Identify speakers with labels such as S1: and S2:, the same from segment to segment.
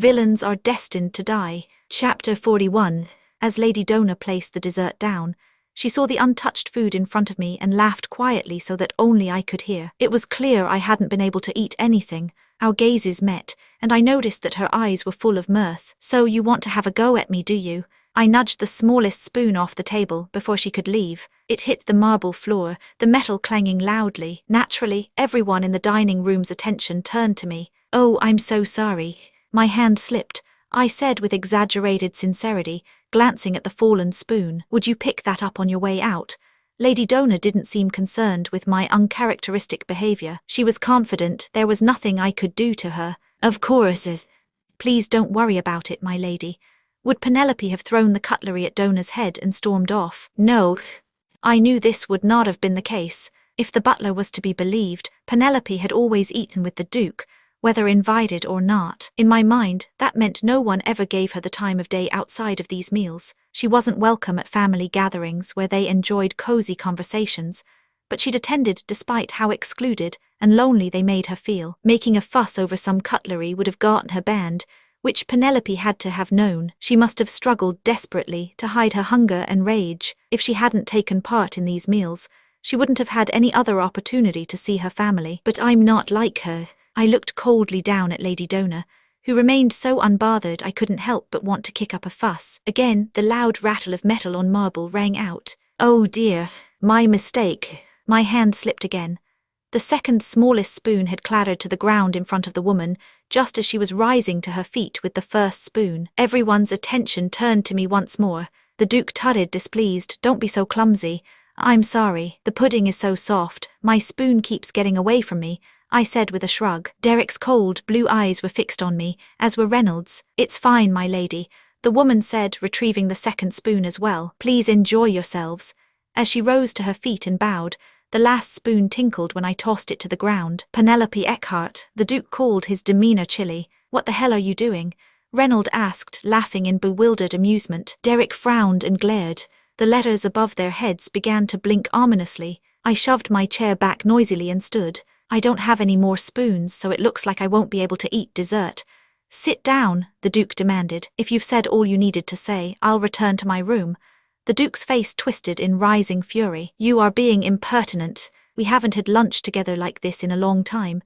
S1: Villains are destined to die. Chapter 41. As Lady Dona placed the dessert down, she saw the untouched food in front of me and laughed quietly so that only I could hear. It was clear I hadn't been able to eat anything. Our gazes met, and I noticed that her eyes were full of mirth. "So you want to have a go at me, do you?" I nudged the smallest spoon off the table before she could leave. It hit the marble floor, the metal clanging loudly. Naturally, everyone in the dining room's attention turned to me. "Oh, I'm so sorry." My hand slipped, I said with exaggerated sincerity, glancing at the fallen spoon. "Would you pick that up on your way out?" Lady Dona didn't seem concerned with my uncharacteristic behavior. She was confident there was nothing I could do to her. "Of course. Please don't worry about it, my lady." Would Penelope have thrown the cutlery at Dona's head and stormed off? No. I knew this would not have been the case. If the butler was to be believed, Penelope had always eaten with the Duke, whether invited or not. In my mind, that meant no one ever gave her the time of day outside of these meals. She wasn't welcome at family gatherings where they enjoyed cozy conversations, but she'd attended despite how excluded and lonely they made her feel. Making a fuss over some cutlery would have gotten her banned, which Penelope had to have known. She must have struggled desperately to hide her hunger and rage. If she hadn't taken part in these meals, she wouldn't have had any other opportunity to see her family. But I'm not like her. I looked coldly down at Lady Dona, who remained so unbothered I couldn't help but want to kick up a fuss. Again, the loud rattle of metal on marble rang out. "Oh dear, my mistake." My hand slipped again. The second smallest spoon had clattered to the ground in front of the woman, just as she was rising to her feet with the first spoon. Everyone's attention turned to me once more. The Duke tutted, displeased. "Don't be so clumsy." "I'm sorry. The pudding is so soft. My spoon keeps getting away from me," I said with a shrug. Derek's cold, blue eyes were fixed on me, as were Reynolds'. "It's fine, my lady," the woman said, retrieving the second spoon as well. "Please enjoy yourselves." As she rose to her feet and bowed, the last spoon tinkled when I tossed it to the ground. "Penelope Eckhart," the Duke called, his demeanor chilly. "What the hell are you doing?" Reynolds asked, laughing in bewildered amusement. Derek frowned and glared. The letters above their heads began to blink ominously. I shoved my chair back noisily and stood. "I don't have any more spoons, so it looks like I won't be able to eat dessert." "Sit down," the Duke demanded. "If you've said all you needed to say, I'll return to my room." The Duke's face twisted in rising fury. "You are being impertinent. We haven't had lunch together like this in a long time."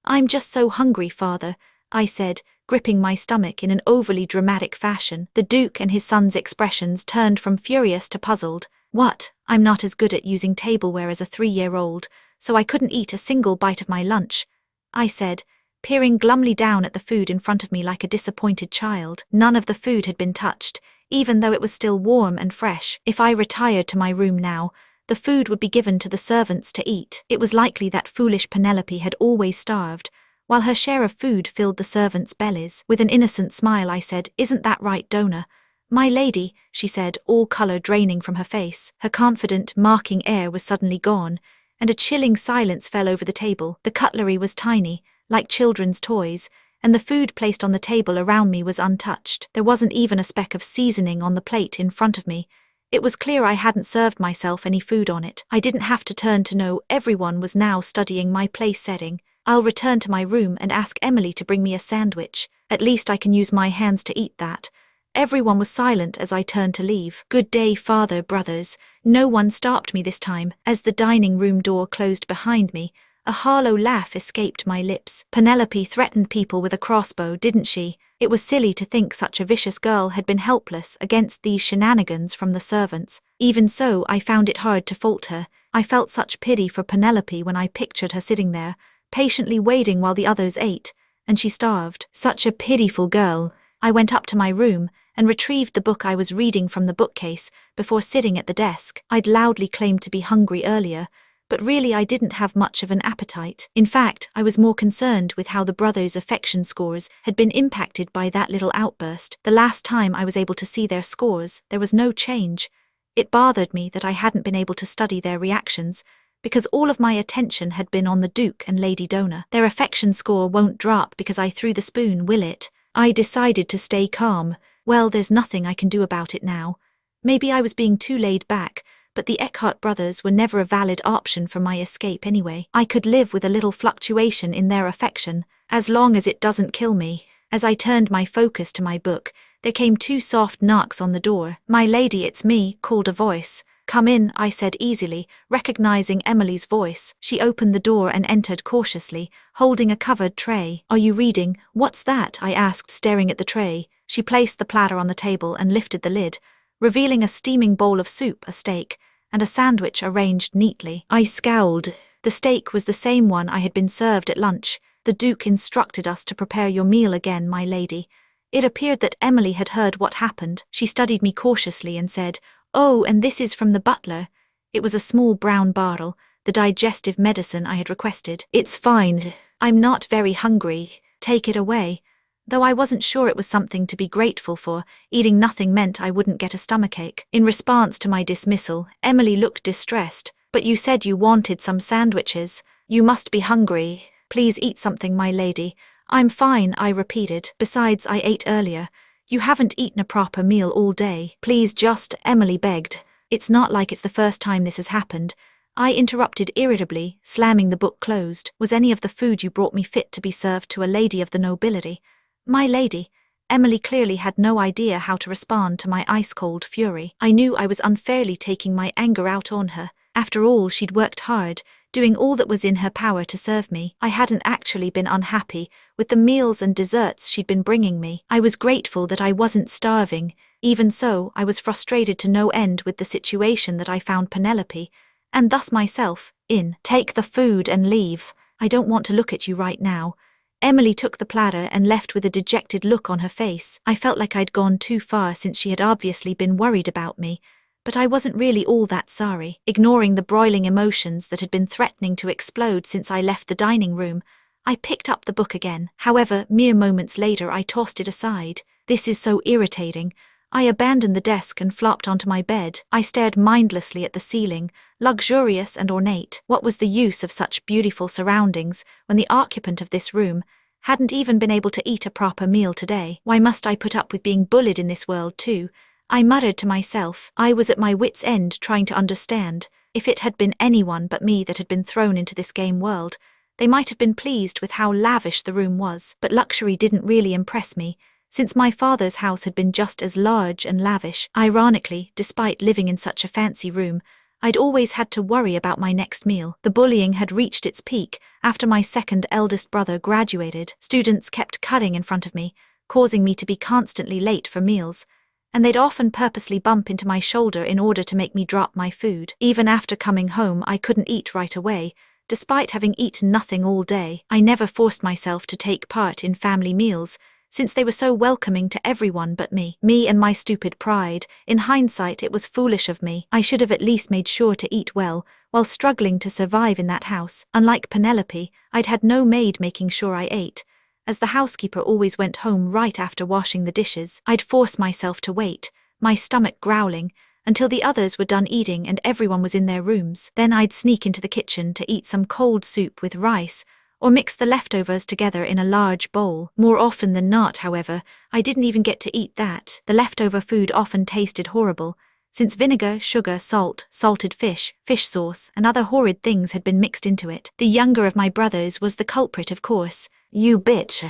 S1: "I'm just so hungry, father," I said, gripping my stomach in an overly dramatic fashion. The Duke and his son's expressions turned from furious to puzzled. "What? I'm not as good at using tableware as a 3-year-old, so I couldn't eat a single bite of my lunch," I said, peering glumly down at the food in front of me like a disappointed child. None of the food had been touched, even though it was still warm and fresh. If I retired to my room now, the food would be given to the servants to eat. It was likely that foolish Penelope had always starved, while her share of food filled the servants' bellies. With an innocent smile I said, "Isn't that right, Dona?" "My lady," she said, all colour draining from her face. Her confident, marking air was suddenly gone, and a chilling silence fell over the table. The cutlery was tiny, like children's toys, and the food placed on the table around me was untouched. There wasn't even a speck of seasoning on the plate in front of me. It was clear I hadn't served myself any food on it. I didn't have to turn to know everyone was now studying my place setting. "I'll return to my room and ask Emily to bring me a sandwich. At least I can use my hands to eat that." Everyone was silent as I turned to leave. "Good day, father, brothers." No one stopped me this time. As the dining room door closed behind me, a hollow laugh escaped my lips. Penelope threatened people with a crossbow, didn't she? It was silly to think such a vicious girl had been helpless against these shenanigans from the servants. Even so, I found it hard to fault her. I felt such pity for Penelope when I pictured her sitting there, patiently waiting while the others ate, and she starved. Such a pitiful girl. I went up to my room and retrieved the book I was reading from the bookcase before sitting at the desk. I'd loudly claimed to be hungry earlier, but really I didn't have much of an appetite. In fact, I was more concerned with how the brothers' affection scores had been impacted by that little outburst. The last time I was able to see their scores, there was no change. It bothered me that I hadn't been able to study their reactions, because all of my attention had been on the Duke and Lady Dona. Their affection score won't drop because I threw the spoon, will it? I decided to stay calm. Well, there's nothing I can do about it now. Maybe I was being too laid back, but the Eckhart brothers were never a valid option for my escape anyway. I could live with a little fluctuation in their affection, as long as it doesn't kill me. As I turned my focus to my book, there came 2 soft knocks on the door. "My lady, it's me," called a voice. "Come in," I said easily, recognizing Emily's voice. She opened the door and entered cautiously, holding a covered tray. "Are you reading?" "What's that?" I asked, staring at the tray. She placed the platter on the table and lifted the lid, revealing a steaming bowl of soup, a steak, and a sandwich arranged neatly. I scowled. The steak was the same one I had been served at lunch. "The Duke instructed us to prepare your meal again, my lady." It appeared that Emily had heard what happened. She studied me cautiously and said, "Oh, and this is from the butler." It was a small brown bottle, the digestive medicine I had requested. "It's fine. I'm not very hungry. Take it away." Though I wasn't sure it was something to be grateful for, eating nothing meant I wouldn't get a stomachache. In response to my dismissal, Emily looked distressed. "But you said you wanted some sandwiches. You must be hungry. Please eat something, my lady." "I'm fine," I repeated. "Besides, I ate earlier. You haven't eaten a proper meal all day." "Please just," Emily begged. "It's not like it's the first time this has happened." I interrupted irritably, slamming the book closed. "Was any of the food you brought me fit to be served to a lady of the nobility?" "My lady." Emily clearly had no idea how to respond to my ice-cold fury. I knew I was unfairly taking my anger out on her. After all, she'd worked hard, doing all that was in her power to serve me. I hadn't actually been unhappy with the meals and desserts she'd been bringing me. I was grateful that I wasn't starving. Even so, I was frustrated to no end with the situation that I found Penelope, and thus myself, in. "Take the food and leave. I don't want to look at you right now." Emily took the platter and left with a dejected look on her face. I felt like I'd gone too far since she had obviously been worried about me, but I wasn't really all that sorry. Ignoring the broiling emotions that had been threatening to explode since I left the dining room, I picked up the book again. However, mere moments later I tossed it aside. "This is so irritating." I abandoned the desk and flopped onto my bed. I stared mindlessly at the ceiling, luxurious and ornate. What was the use of such beautiful surroundings when the occupant of this room hadn't even been able to eat a proper meal today? Why must I put up with being bullied in this world too? I muttered to myself. I was at my wit's end trying to understand. If it had been anyone but me that had been thrown into this game world, they might have been pleased with how lavish the room was. But luxury didn't really impress me, since my father's house had been just as large and lavish. Ironically, despite living in such a fancy room, I'd always had to worry about my next meal. The bullying had reached its peak after my second eldest brother graduated. Students kept cutting in front of me, causing me to be constantly late for meals, and they'd often purposely bump into my shoulder in order to make me drop my food. Even after coming home, I couldn't eat right away, despite having eaten nothing all day. I never forced myself to take part in family meals, since they were so welcoming to everyone but me. Me and my stupid pride. In hindsight, it was foolish of me. I should have at least made sure to eat well, while struggling to survive in that house. Unlike Penelope, I'd had no maid making sure I ate, as the housekeeper always went home right after washing the dishes. I'd force myself to wait, my stomach growling, until the others were done eating and everyone was in their rooms. Then I'd sneak into the kitchen to eat some cold soup with rice, or mix the leftovers together in a large bowl. More often than not, however, I didn't even get to eat that. The leftover food often tasted horrible, since vinegar, sugar, salt, salted fish, fish sauce, and other horrid things had been mixed into it. The younger of my brothers was the culprit, of course. "You bitch.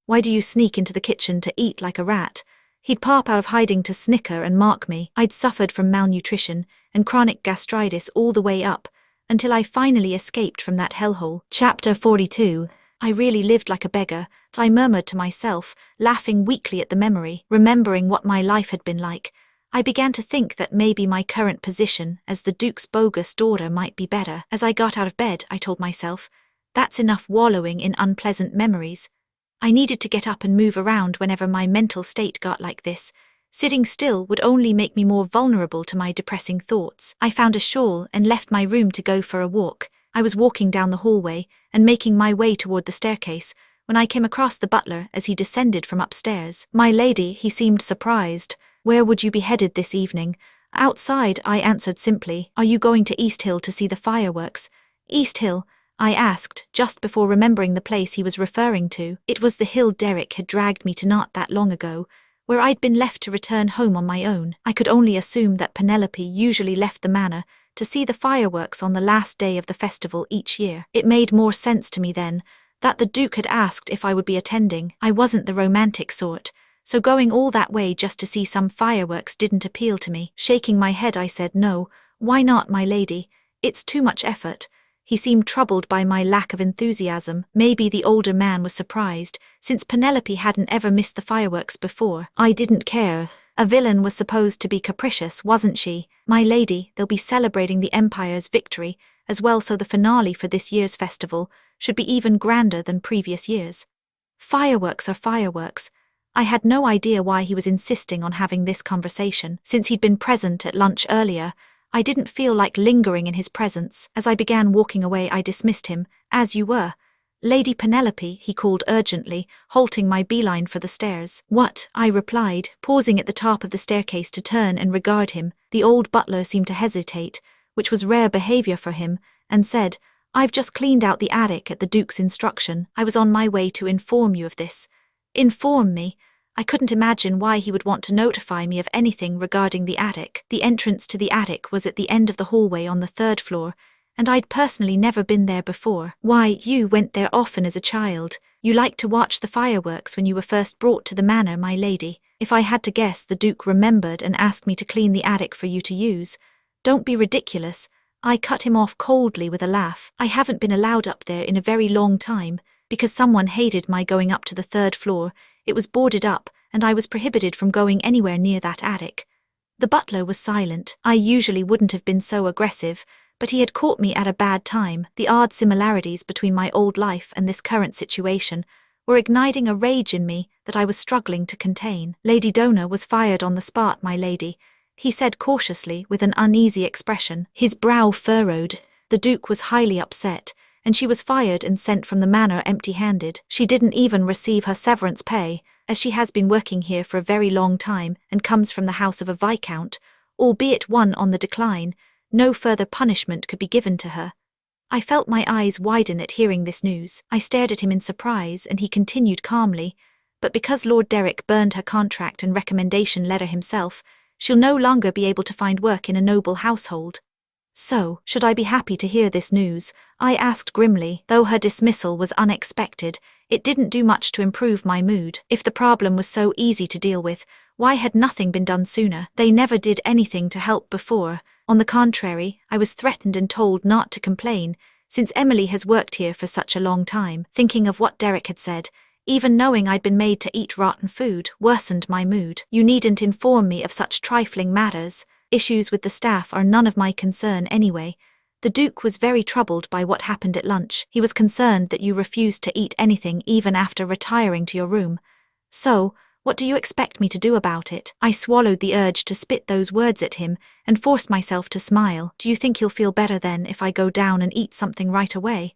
S1: Why do you sneak into the kitchen to eat like a rat?" He'd pop out of hiding to snicker and mock me. I'd suffered from malnutrition and chronic gastritis all the way up, until I finally escaped from that hellhole. Chapter 42. I really lived like a beggar, I murmured to myself, laughing weakly at the memory. Remembering what my life had been like, I began to think that maybe my current position as the Duke's bogus daughter might be better. As I got out of bed, I told myself, that's enough wallowing in unpleasant memories. I needed to get up and move around whenever my mental state got like this. Sitting still would only make me more vulnerable to my depressing thoughts. I found a shawl and left my room to go for a walk. I was walking down the hallway and making my way toward the staircase when I came across the butler as he descended from upstairs. "My lady," he seemed surprised. "Where would you be headed this evening?" "Outside," I answered simply. "Are you going to East Hill to see the fireworks?" "East Hill?" I asked, just before remembering the place he was referring to. It was the hill Derek had dragged me to not that long ago, where I'd been left to return home on my own. I could only assume that Penelope usually left the manor to see the fireworks on the last day of the festival each year. It made more sense to me then, that the Duke had asked if I would be attending. I wasn't the romantic sort, so going all that way just to see some fireworks didn't appeal to me. Shaking my head, I said, "No, why not, my lady? It's too much effort." He seemed troubled by my lack of enthusiasm. Maybe the older man was surprised, since Penelope hadn't ever missed the fireworks before. I didn't care. A villain was supposed to be capricious, wasn't she? "My lady, they'll be celebrating the Empire's victory as well, so the finale for this year's festival should be even grander than previous years." Fireworks are fireworks. I had no idea why he was insisting on having this conversation. Since he'd been present at lunch earlier, I didn't feel like lingering in his presence. As I began walking away, I dismissed him. "As you were. Lady Penelope," he called urgently, halting my beeline for the stairs. "What?" I replied, pausing at the top of the staircase to turn and regard him. The old butler seemed to hesitate, which was rare behavior for him, and said, "I've just cleaned out the attic at the Duke's instruction. I was on my way to inform you of this." Inform me? I couldn't imagine why he would want to notify me of anything regarding the attic. The entrance to the attic was at the end of the hallway on the 3rd floor, and I'd personally never been there before. "Why, you went there often as a child. You liked to watch the fireworks when you were first brought to the manor, my lady." If I had to guess, the Duke remembered and asked me to clean the attic for you to use. "Don't be ridiculous." I cut him off coldly with a laugh. "I haven't been allowed up there in a very long time, because someone hated my going up to the 3rd floor. It was boarded up, and I was prohibited from going anywhere near that attic." The butler was silent. I usually wouldn't have been so aggressive, but he had caught me at a bad time. The odd similarities between my old life and this current situation were igniting a rage in me that I was struggling to contain. "Lady Dona was fired on the spot, my lady," he said cautiously with an uneasy expression. His brow furrowed. The Duke was highly upset, and she was fired and sent from the manor empty-handed. She didn't even receive her severance pay, as she has been working here for a very long time and comes from the house of a viscount, albeit one on the decline. No further punishment could be given to her. I felt my eyes widen at hearing this news. I stared at him in surprise, and he continued calmly, "But because Lord Derek burned her contract and recommendation letter himself, she'll no longer be able to find work in a noble household." "So, should I be happy to hear this news?" I asked grimly. Though her dismissal was unexpected, it didn't do much to improve my mood. If the problem was so easy to deal with, why had nothing been done sooner? They never did anything to help before. On the contrary, I was threatened and told not to complain, since Emily has worked here for such a long time. Thinking of what Derek had said, even knowing I'd been made to eat rotten food, worsened my mood. "You needn't inform me of such trifling matters. Issues with the staff are none of my concern anyway." The Duke was very troubled by what happened at lunch. He was concerned that you refused to eat anything even after retiring to your room. "So, what do you expect me to do about it?" I swallowed the urge to spit those words at him and forced myself to smile. "Do you think he'll feel better then if I go down and eat something right away?"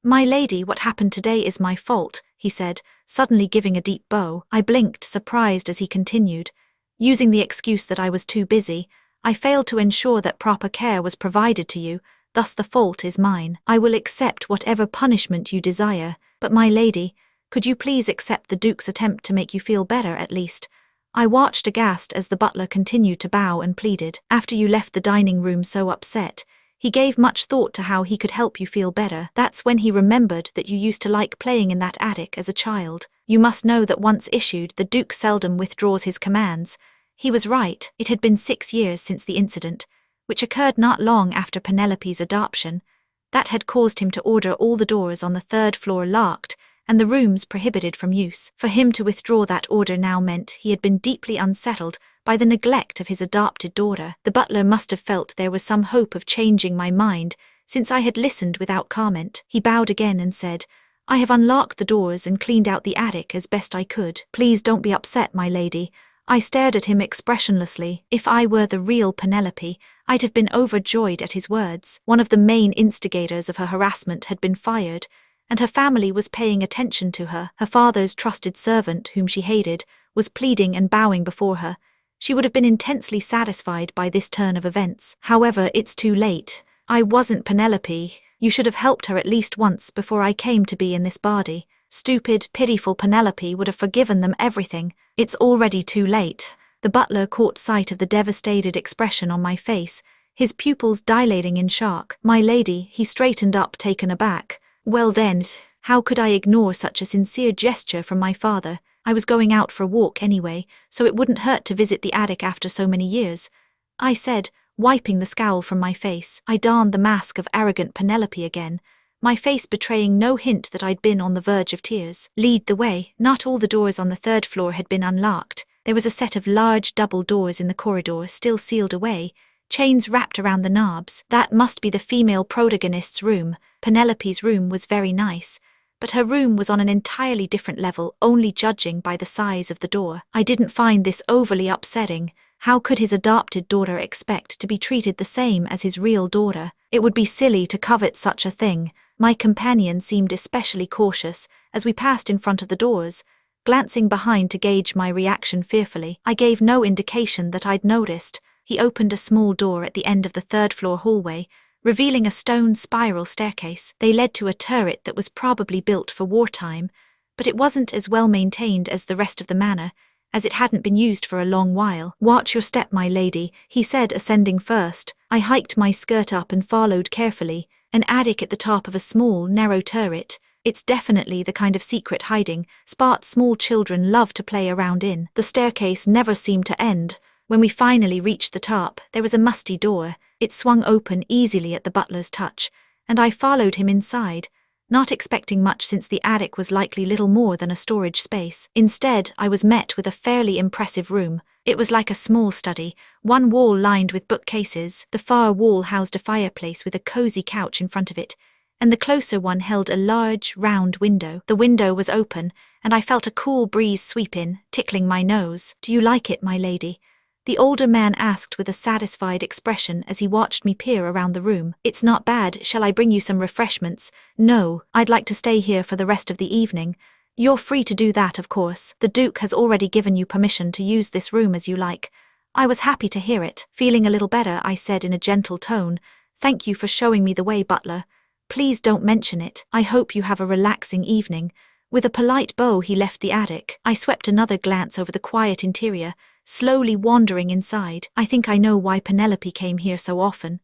S1: "My lady, what happened today is my fault," he said, suddenly giving a deep bow. I blinked, surprised, as he continued. "Using the excuse that I was too busy, I failed to ensure that proper care was provided to you, thus the fault is mine. I will accept whatever punishment you desire, but my lady, could you please accept the Duke's attempt to make you feel better at least?" I watched aghast as the butler continued to bow and pleaded. "After you left the dining room so upset, he gave much thought to how he could help you feel better. That's when he remembered that you used to like playing in that attic as a child. You must know that once issued, the Duke seldom withdraws his commands." He was right. It had been 6 years since the incident, which occurred not long after Penelope's adoption, that had caused him to order all the doors on the 3rd floor locked and the rooms prohibited from use. For him to withdraw that order now meant he had been deeply unsettled by the neglect of his adopted daughter. The butler must have felt there was some hope of changing my mind, since I had listened without comment. He bowed again and said, "I have unlocked the doors and cleaned out the attic as best I could. Please don't be upset, my lady." I stared at him expressionlessly. If I were the real Penelope, I'd have been overjoyed at his words. One of the main instigators of her harassment had been fired, and her family was paying attention to her. Her father's trusted servant, whom she hated, was pleading and bowing before her. She would have been intensely satisfied by this turn of events. However, it's too late. I wasn't Penelope. You should have helped her at least once before I came to be in this body. Stupid, pitiful Penelope would have forgiven them everything. It's already too late. The butler caught sight of the devastated expression on my face, his pupils dilating in shock. "My lady," he straightened up, taken aback. "Well then, How could I ignore such a sincere gesture from my father? I was going out for a walk anyway, so it wouldn't hurt to visit the attic after so many years, I said, wiping the scowl from my face. I donned the mask of arrogant Penelope again, my face betraying no hint that I'd been on the verge of tears. Lead the way. Not all the doors on the third floor had been unlocked. There was a set of large double doors in the corridor still sealed away, chains wrapped around the knobs. That must be the female protagonist's room. Penelope's room was very nice, but her room was on an entirely different level, only judging by the size of the door. I didn't find this overly upsetting. How could his adopted daughter expect to be treated the same as his real daughter? It would be silly to covet such a thing. My companion seemed especially cautious as we passed in front of the doors, glancing behind to gauge my reaction fearfully. I gave no indication that I'd noticed. He opened a small door at the end of the third-floor hallway, revealing a stone spiral staircase. They led to a turret that was probably built for wartime, but it wasn't as well maintained as the rest of the manor, as it hadn't been used for a long while. Watch your step, my lady, he said, ascending first. I hiked my skirt up and followed carefully. An attic at the top of a small, narrow turret. It's definitely the kind of secret hiding spot small children love to play around in. The staircase never seemed to end. When we finally reached the top, there was a musty door. It swung open easily at the butler's touch, and I followed him inside, not expecting much since the attic was likely little more than a storage space. Instead, I was met with a fairly impressive room. It was like a small study, one wall lined with bookcases. The far wall housed a fireplace with a cozy couch in front of it, and the closer one held a large, round window. The window was open, and I felt a cool breeze sweep in, tickling my nose. Do you like it, my lady? The older man asked with a satisfied expression as he watched me peer around the room. It's not bad. Shall I bring you some refreshments? No, I'd like to stay here for the rest of the evening. You're free to do that, of course. The Duke has already given you permission to use this room as you like. I was happy to hear it. Feeling a little better, I said in a gentle tone, Thank you for showing me the way, butler. Please don't mention it. I hope you have a relaxing evening. With a polite bow, he left the attic. I swept another glance over the quiet interior, slowly wandering inside. I think I know why Penelope came here so often.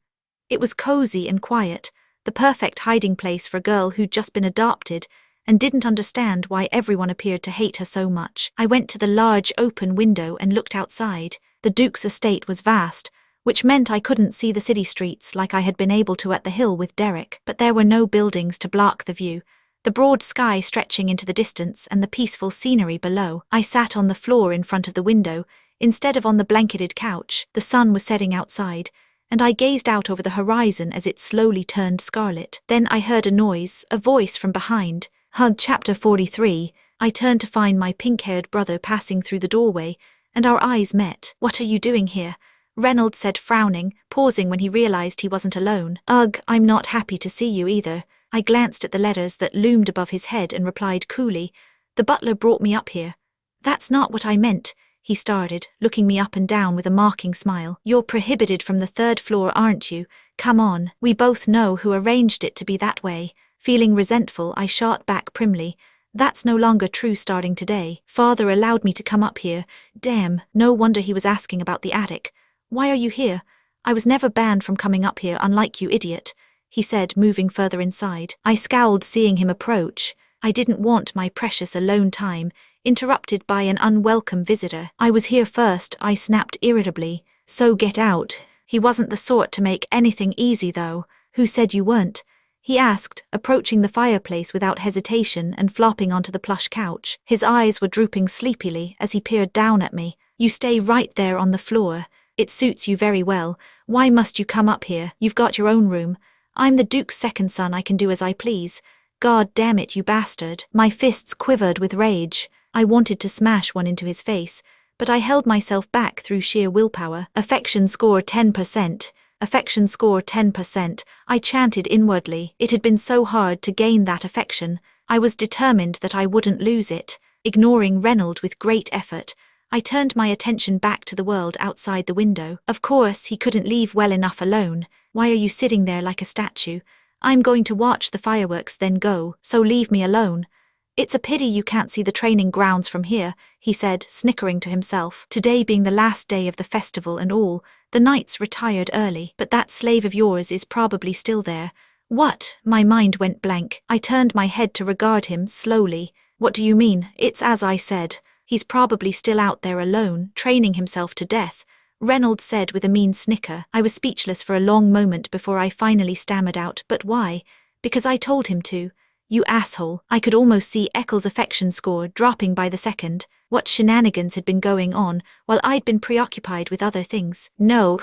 S1: It was cozy and quiet, the perfect hiding place for a girl who'd just been adopted and didn't understand why everyone appeared to hate her so much. I went to the large open window and looked outside. The Duke's estate was vast, which meant I couldn't see the city streets like I had been able to at the hill with Derek. But there were no buildings to block the view, the broad sky stretching into the distance and the peaceful scenery below. I sat on the floor in front of the window, instead of on the blanketed couch. The sun was setting outside, and I gazed out over the horizon as it slowly turned scarlet. Then I heard a noise, a voice from behind. Chapter 43. I turned to find my pink-haired brother passing through the doorway, and our eyes met. What are you doing here? Reynolds said, frowning, pausing when he realized he wasn't alone. Ugh, I'm not happy to see you either. I glanced at the letters that loomed above his head and replied coolly, The butler brought me up here. That's not what I meant, he started, looking me up and down with a mocking smile. You're prohibited from the third floor, aren't you? Come on, we both know who arranged it to be that way. Feeling resentful, I shot back primly. That's no longer true starting today. Father allowed me to come up here. Damn, no wonder he was asking about the attic. Why are you here? I was never banned from coming up here, unlike you, idiot, he said, moving further inside. I scowled, seeing him approach. I didn't want my precious alone time interrupted by an unwelcome visitor. I was here first, I snapped irritably. So get out. He wasn't the sort to make anything easy, though. Who said you weren't? He asked, approaching the fireplace without hesitation and flopping onto the plush couch. His eyes were drooping sleepily as he peered down at me. You stay right there on the floor. It suits you very well. Why must you come up here? You've got your own room. I'm the Duke's second son, I can do as I please. God damn it, you bastard. My fists quivered with rage. I wanted to smash one into his face, but I held myself back through sheer willpower. Affection score 10%. Affection score 10%, I chanted inwardly. It had been so hard to gain that affection. I was determined that I wouldn't lose it. Ignoring Reynolds with great effort, I turned my attention back to the world outside the window. Of course, he couldn't leave well enough alone. Why are you sitting there like a statue? I'm going to watch the fireworks, then go, so leave me alone. It's a pity you can't see the training grounds from here, he said, snickering to himself. Today being the last day of the festival and all, the knights retired early. But that slave of yours is probably still there. What? My mind went blank. I turned my head to regard him slowly. What do you mean? It's as I said. He's probably still out there alone, training himself to death, Reynolds said with a mean snicker. I was speechless for a long moment before I finally stammered out, but why? Because I told him to. You asshole. I could almost see Eccles' affection score dropping by the second. What shenanigans had been going on while I'd been preoccupied with other things? No.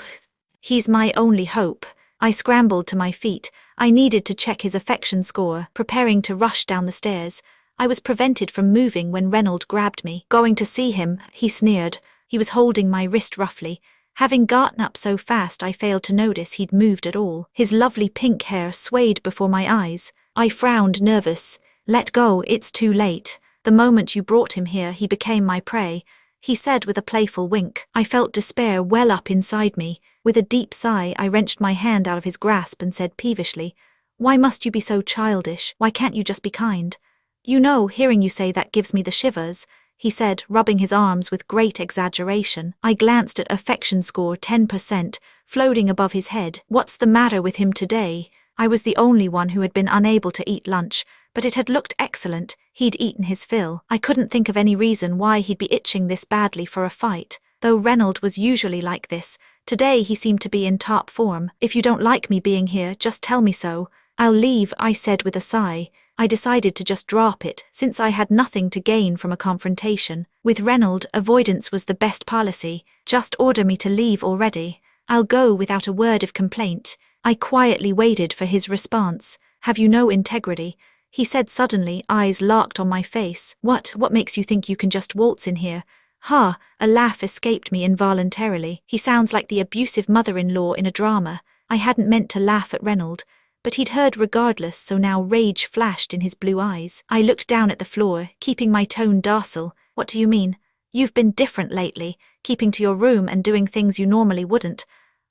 S1: He's my only hope. I scrambled to my feet. I needed to check his affection score, preparing to rush down the stairs. I was prevented from moving when Reynolds grabbed me. Going to see him, he sneered. He was holding my wrist roughly. Having gotten up so fast I failed to notice he'd moved at all. His lovely pink hair swayed before my eyes. I frowned, nervous. Let go, it's too late. The moment you brought him here he became my prey, he said with a playful wink. I felt despair well up inside me. With a deep sigh I wrenched my hand out of his grasp and said peevishly, "Why must you be so childish? Why can't you just be kind?" "You know, hearing you say that gives me the shivers," he said, rubbing his arms with great exaggeration. I glanced at affection score 10%, floating above his head. What's the matter with him today? I was the only one who had been unable to eat lunch, but it had looked excellent. He'd eaten his fill. I couldn't think of any reason why he'd be itching this badly for a fight. Though Reynolds was usually like this, today he seemed to be in top form. "If you don't like me being here, just tell me so. I'll leave," I said with a sigh. I decided to just drop it, since I had nothing to gain from a confrontation. With Reynolds, avoidance was the best policy. Just order me to leave already. I'll go without a word of complaint. I quietly waited for his response. "Have you no integrity?" he said suddenly, eyes locked on my face. What makes you think you can just waltz in here?" Ha! A laugh escaped me involuntarily. He sounds like the abusive mother-in-law in a drama. I hadn't meant to laugh at Reynolds, but he'd heard regardless, so now rage flashed in his blue eyes. I looked down at the floor, keeping my tone docile. "What do you mean? You've been different lately, keeping to your room and doing things you normally wouldn't.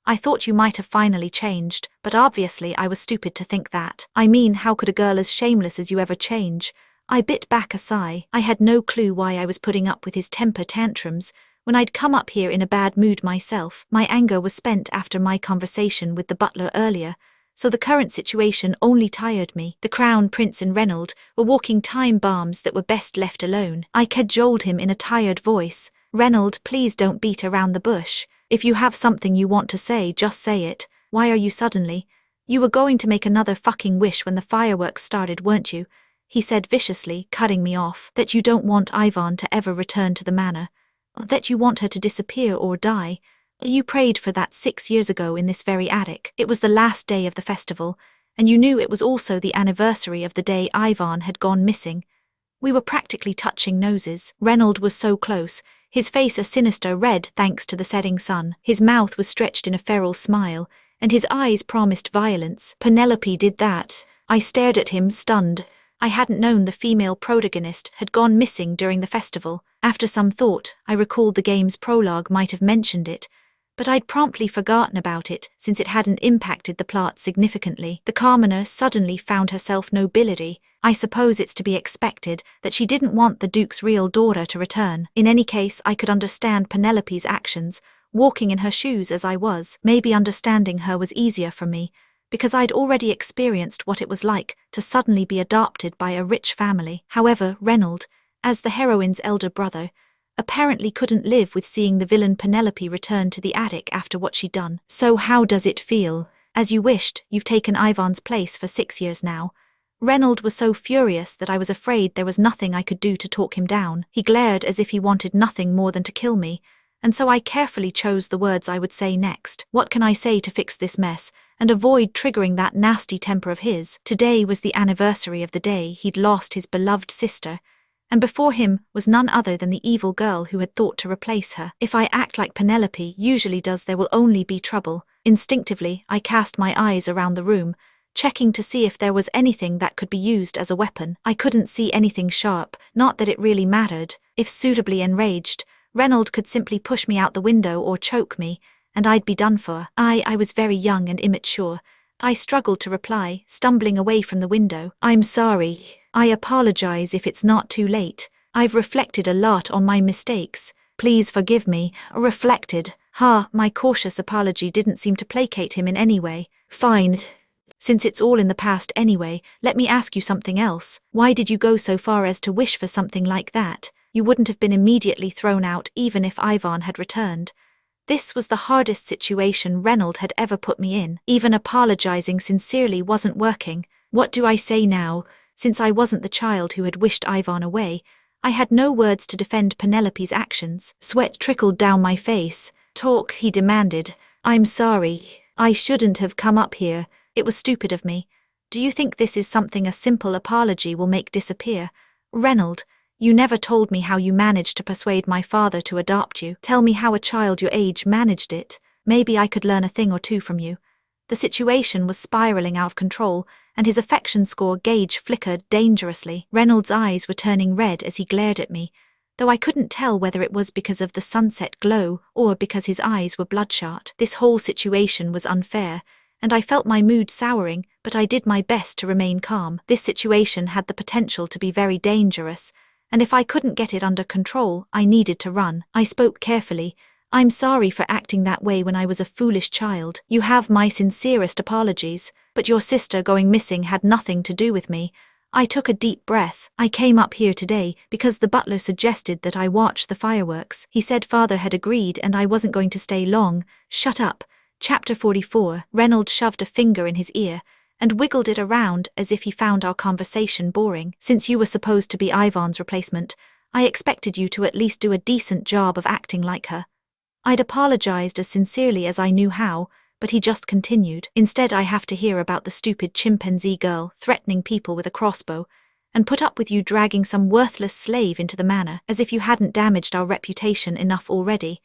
S1: I thought you might have finally changed, but obviously I was stupid to think that. I mean, how could a girl as shameless as you ever change?" I bit back a sigh. I had no clue why I was putting up with his temper tantrums when I'd come up here in a bad mood myself. My anger was spent after my conversation with the butler earlier, so the current situation only tired me. The Crown Prince and Reynolds were walking time bombs that were best left alone. I cajoled him in a tired voice. "Reynolds, please don't beat around the bush. If you have something you want to say, just say it. Why are you suddenly? You were going to make another fucking wish when the fireworks started, weren't you?" he said viciously, cutting me off. "That you don't want Yvonne to ever return to the manor. That you want her to disappear or die. You prayed for that 6 years ago in this very attic. It was the last day of the festival, and you knew it was also the anniversary of the day Yvonne had gone missing. We were practically touching noses. Reynolds was so close, his face a sinister red thanks to the setting sun. His mouth was stretched in a feral smile, and his eyes promised violence. Penelope did that. I stared at him, stunned. I hadn't known the female protagonist had gone missing during the festival. After some thought, I recalled the game's prologue might have mentioned it, but I'd promptly forgotten about it since it hadn't impacted the plot significantly. The commoner suddenly found herself nobility. I suppose it's to be expected that she didn't want the Duke's real daughter to return. In any case, I could understand Penelope's actions, walking in her shoes as I was. Maybe understanding her was easier for me, because I'd already experienced what it was like to suddenly be adopted by a rich family. However, Reynolds, as the heroine's elder brother, apparently couldn't live with seeing the villain Penelope return to the attic after what she'd done. "So how does it feel? As you wished, you've taken Yvonne's place for 6 years now." Reynolds was so furious that I was afraid there was nothing I could do to talk him down. He glared as if he wanted nothing more than to kill me, and so I carefully chose the words I would say next. "What can I say to fix this mess and avoid triggering that nasty temper of his?" Today was the anniversary of the day he'd lost his beloved sister, and before him was none other than the evil girl who had thought to replace her. If I act like Penelope usually does, there will only be trouble. Instinctively, I cast my eyes around the room, checking to see if there was anything that could be used as a weapon. I couldn't see anything sharp, not that it really mattered. If suitably enraged, Reynolds could simply push me out the window or choke me, and I'd be done for. I was very young and immature. I struggled to reply, stumbling away from the window. "I'm sorry. I apologize if it's not too late. I've reflected a lot on my mistakes. Please forgive me." Reflected. My cautious apology didn't seem to placate him in any way. "Fine. Since it's all in the past anyway, let me ask you something else. Why did you go so far as to wish for something like that? You wouldn't have been immediately thrown out even if Ivan had returned. This was the hardest situation Reynolds had ever put me in. Even apologizing sincerely wasn't working. What do I say now? Since I wasn't the child who had wished Ivan away, I had no words to defend Penelope's actions. Sweat trickled down my face. Talk, he demanded. I'm sorry. I shouldn't have come up here. It was stupid of me. Do you think this is something a simple apology will make disappear? Reynolds, you never told me how you managed to persuade my father to adopt you. Tell me how a child your age managed it. Maybe I could learn a thing or two from you. The situation was spiraling out of control, and his affection score gauge flickered dangerously. Reynolds' eyes were turning red as he glared at me, though I couldn't tell whether it was because of the sunset glow or because his eyes were bloodshot. This whole situation was unfair, and I felt my mood souring, but I did my best to remain calm. This situation had the potential to be very dangerous, and if I couldn't get it under control, I needed to run. I spoke carefully. I'm sorry for acting that way when I was a foolish child. You have my sincerest apologies, but your sister going missing had nothing to do with me. I took a deep breath. I came up here today because the butler suggested that I watch the fireworks. He said father had agreed and I wasn't going to stay long. Shut up. Chapter 44. Reynolds shoved a finger in his ear and wiggled it around as if he found our conversation boring. Since you were supposed to be Ivan's replacement, I expected you to at least do a decent job of acting like her. I'd apologized as sincerely as I knew how, but he just continued. Instead, I have to hear about the stupid chimpanzee girl threatening people with a crossbow, and put up with you dragging some worthless slave into the manor, as if you hadn't damaged our reputation enough already.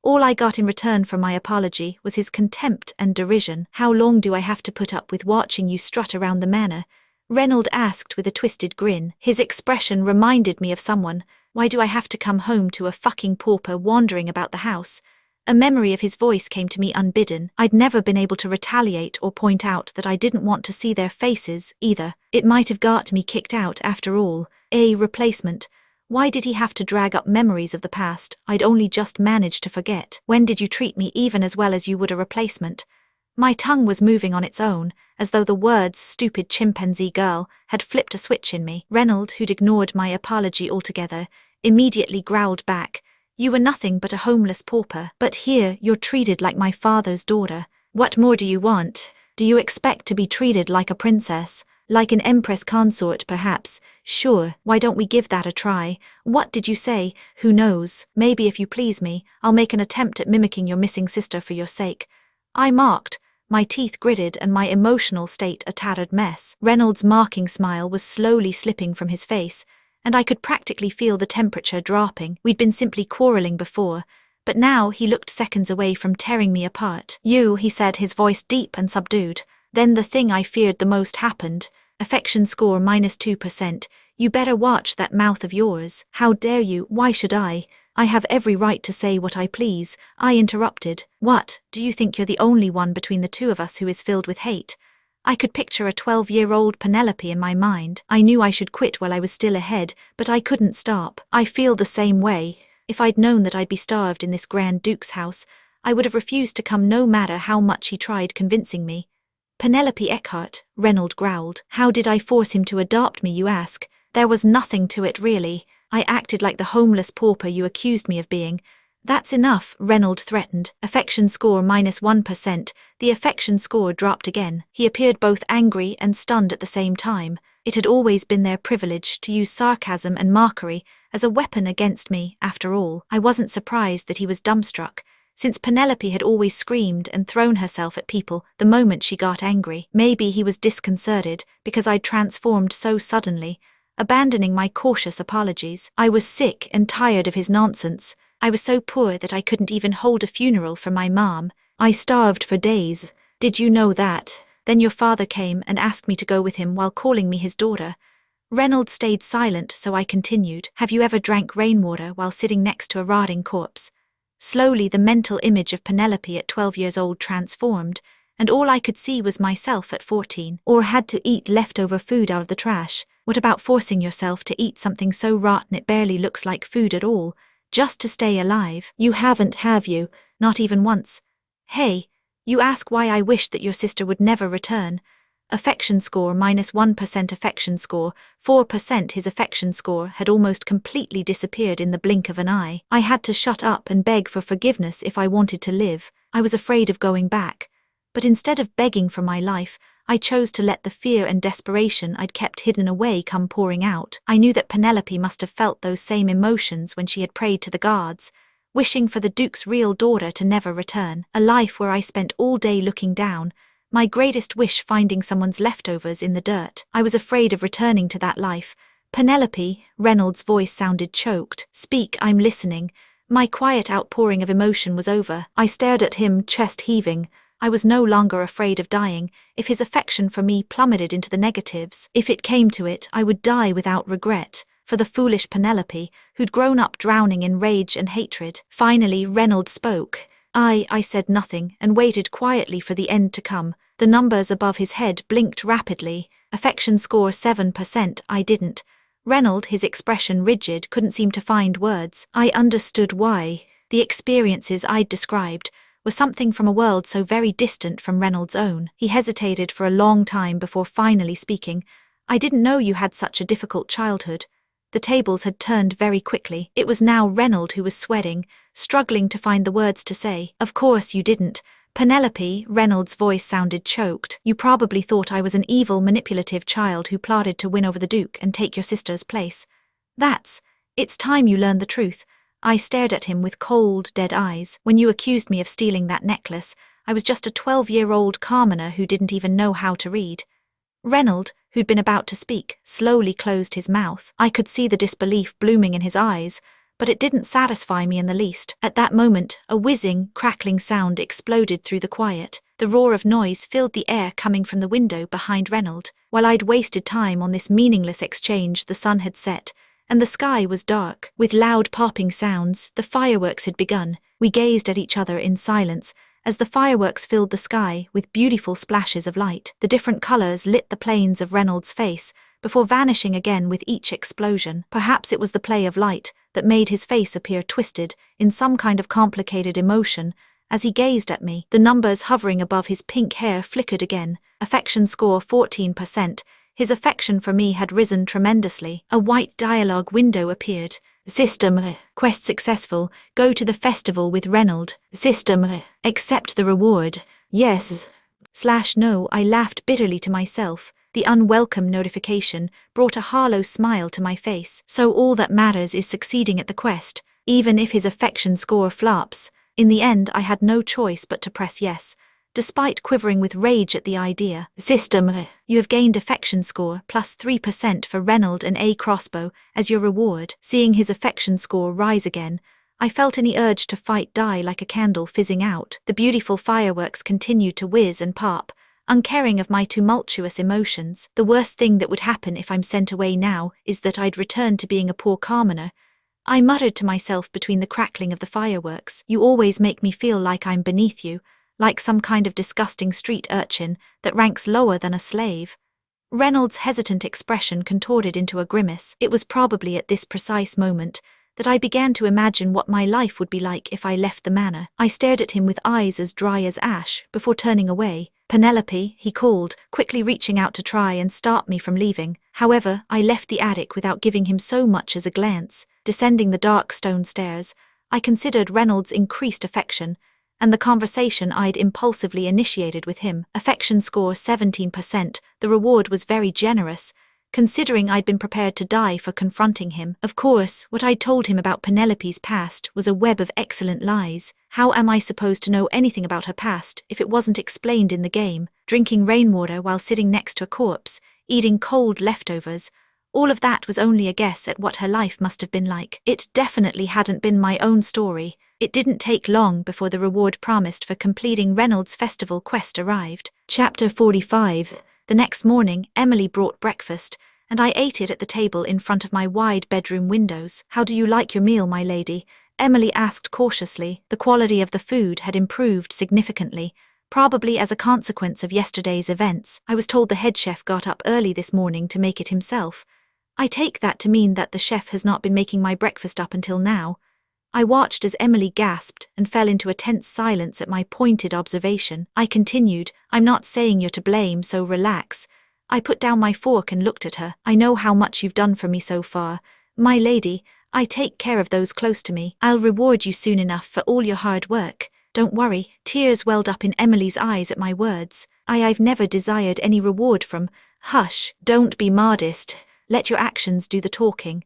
S1: All I got in return for my apology was his contempt and derision. How long do I have to put up with watching you strut around the manor? Reynolds asked with a twisted grin. His expression reminded me of someone. Why do I have to come home to a fucking pauper wandering about the house? A memory of his voice came to me unbidden. I'd never been able to retaliate or point out that I didn't want to see their faces, either. It might have got me kicked out after all. A replacement. Why did he have to drag up memories of the past I'd only just managed to forget? When did you treat me even as well as you would a replacement? My tongue was moving on its own, as though the words stupid chimpanzee girl had flipped a switch in me. Reynolds, who'd ignored my apology altogether, immediately growled back. You were nothing but a homeless pauper, but here you're treated like my father's daughter. What more do you want? Do you expect to be treated like a princess? Like an empress consort, perhaps? Sure, why don't we give that a try? What did you say? Who knows? Maybe if you please me, I'll make an attempt at mimicking your missing sister for your sake. I mocked, my teeth gritted and my emotional state a tattered mess. Reynolds' mocking smile was slowly slipping from his face, and I could practically feel the temperature dropping. We'd been simply quarreling before, but now he looked seconds away from tearing me apart. You, he said, his voice deep and subdued. Then the thing I feared the most happened. Affection score -2%. You better watch that mouth of yours. How dare you? Why should I? I have every right to say what I please. I interrupted. What, do you think you're the only one between the two of us who is filled with hate? I could picture a 12-year-old Penelope in my mind. I knew I should quit while I was still ahead, but I couldn't stop. I feel the same way. If I'd known that I'd be starved in this Grand Duke's house, I would have refused to come no matter how much he tried convincing me. Penelope Eckhart, Reynolds growled. How did I force him to adopt me, you ask? There was nothing to it, really. I acted like the homeless pauper you accused me of being. That's enough, Reynolds threatened. Affection score -1%. The affection score dropped again. He appeared both angry and stunned at the same time. It had always been their privilege to use sarcasm and mockery as a weapon against me, after all. I wasn't surprised that he was dumbstruck, since Penelope had always screamed and thrown herself at people the moment she got angry. Maybe he was disconcerted because I'd transformed so suddenly, abandoning my cautious apologies. I was sick and tired of his nonsense. I was so poor that I couldn't even hold a funeral for my mom. I starved for days. Did you know that? Then your father came and asked me to go with him while calling me his daughter. Reynolds stayed silent, so I continued. Have you ever drank rainwater while sitting next to a rotting corpse? Slowly the mental image of Penelope at 12 years old transformed, and all I could see was myself at 14. Or had to eat leftover food out of the trash. What about forcing yourself to eat something so rotten it barely looks like food at all, just to stay alive? You haven't, have you? Not even once. Hey, you ask why I wished that your sister would never return. Affection score -1%. Affection score 4%. His affection score had almost completely disappeared in the blink of an eye. I had to shut up and beg for forgiveness if I wanted to live. I was afraid of going back. But instead of begging for my life, I chose to let the fear and desperation I'd kept hidden away come pouring out. I knew that Penelope must have felt those same emotions when she had prayed to the gods, wishing for the Duke's real daughter to never return. A life where I spent all day looking down, my greatest wish finding someone's leftovers in the dirt. I was afraid of returning to that life. Penelope, Reynolds' voice sounded choked. Speak, I'm listening. My quiet outpouring of emotion was over. I stared at him, chest heaving. I was no longer afraid of dying. If his affection for me plummeted into the negatives, if it came to it, I would die without regret. For the foolish Penelope, who'd grown up drowning in rage and hatred. Finally, Reynolds spoke. I said nothing and waited quietly for the end to come. The numbers above his head blinked rapidly. Affection score 7%. I didn't. Reynolds, his expression rigid, couldn't seem to find words. I understood why. The experiences I'd described were something from a world so very distant from Reynolds' own. He hesitated for a long time before finally speaking. I didn't know you had such a difficult childhood. The tables had turned very quickly. It was now Reynolds who was sweating, struggling to find the words to say. Of course you didn't. Penelope, Reynolds' voice sounded choked. You probably thought I was an evil, manipulative child who plotted to win over the Duke and take your sister's place. It's time you learned the truth. I stared at him with cold, dead eyes. When you accused me of stealing that necklace, I was just a 12-year-old commoner who didn't even know how to read. Reynolds, who'd been about to speak, slowly closed his mouth. I could see the disbelief blooming in his eyes, but it didn't satisfy me in the least. At that moment, a whizzing, crackling sound exploded through the quiet. The roar of noise filled the air coming from the window behind Reynolds. While I'd wasted time on this meaningless exchange, the sun had set, and the sky was dark. With loud popping sounds, the fireworks had begun. We gazed at each other in silence, as the fireworks filled the sky with beautiful splashes of light. The different colors lit the planes of Reynolds' face, before vanishing again with each explosion. Perhaps it was the play of light that made his face appear twisted in some kind of complicated emotion. As he gazed at me, the numbers hovering above his pink hair flickered again. Affection score 14%. His affection for me had risen tremendously. A white dialogue window appeared. System, quest successful, go to the festival with Reynolds. System, accept the reward. Yes. /no, I laughed bitterly to myself. The unwelcome notification brought a hollow smile to my face. So all that matters is succeeding at the quest, even if his affection score flops. In the end, I had no choice but to press yes, despite quivering with rage at the idea. System, you have gained affection score plus 3% for Reynolds and a crossbow as your reward. Seeing his affection score rise again, I felt any urge to fight die like a candle fizzing out. The beautiful fireworks continued to whiz and pop, uncaring of my tumultuous emotions. The worst thing that would happen if I'm sent away now is that I'd return to being a poor commoner. I muttered to myself between the crackling of the fireworks. You always make me feel like I'm beneath you, like some kind of disgusting street urchin that ranks lower than a slave. Reynolds' hesitant expression contorted into a grimace. It was probably at this precise moment that I began to imagine what my life would be like if I left the manor. I stared at him with eyes as dry as ash before turning away. Penelope, he called, quickly reaching out to try and stop me from leaving. However, I left the attic without giving him so much as a glance. Descending the dark stone stairs, I considered Reynolds' increased affection and the conversation I'd impulsively initiated with him. Affection score 17%. The reward was very generous, considering I'd been prepared to die for confronting him. Of course, what I'd told him about Penelope's past was a web of excellent lies. How am I supposed to know anything about her past if it wasn't explained in the game? Drinking rainwater while sitting next to a corpse, eating cold leftovers, all of that was only a guess at what her life must have been like. It definitely hadn't been my own story. It didn't take long before the reward promised for completing Reynolds' festival quest arrived. Chapter 45. The next morning, Emily brought breakfast, and I ate it at the table in front of my wide bedroom windows. How do you like your meal, my lady? Emily asked cautiously. The quality of the food had improved significantly, probably as a consequence of yesterday's events. I was told the head chef got up early this morning to make it himself. I take that to mean that the chef has not been making my breakfast up until now. I watched as Emily gasped and fell into a tense silence at my pointed observation. I continued, I'm not saying you're to blame, so relax. I put down my fork and looked at her. I know how much you've done for me so far. My lady, I take care of those close to me. I'll reward you soon enough for all your hard work. Don't worry. Tears welled up in Emily's eyes at my words. I've never desired any reward from. Hush, don't be modest. Let your actions do the talking.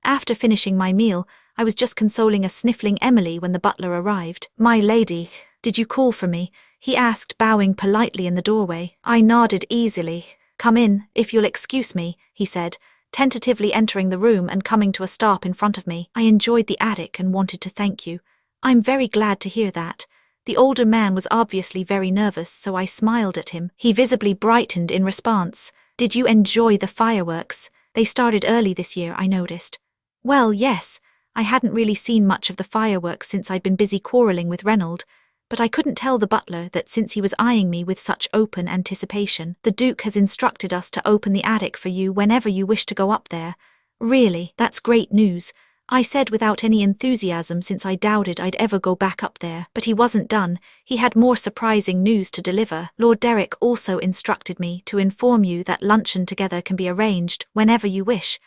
S1: After finishing my meal, I was just consoling a sniffling Emily when the butler arrived. My lady, did you call for me? He asked, bowing politely in the doorway. I nodded easily. Come in, if you'll excuse me, he said, tentatively entering the room and coming to a stop in front of me. I enjoyed the attic and wanted to thank you. I'm very glad to hear that. The older man was obviously very nervous, so I smiled at him. He visibly brightened in response. Did you enjoy the fireworks? They started early this year, I noticed. Well, yes. I hadn't really seen much of the fireworks since I'd been busy quarreling with Reynold, but I couldn't tell the butler that since he was eyeing me with such open anticipation. The Duke has instructed us to open the attic for you whenever you wish to go up there. Really, that's great news, I said without any enthusiasm since I doubted I'd ever go back up there. But he wasn't done. He had more surprising news to deliver. Lord Derek also instructed me to inform you that luncheon together can be arranged whenever you wish.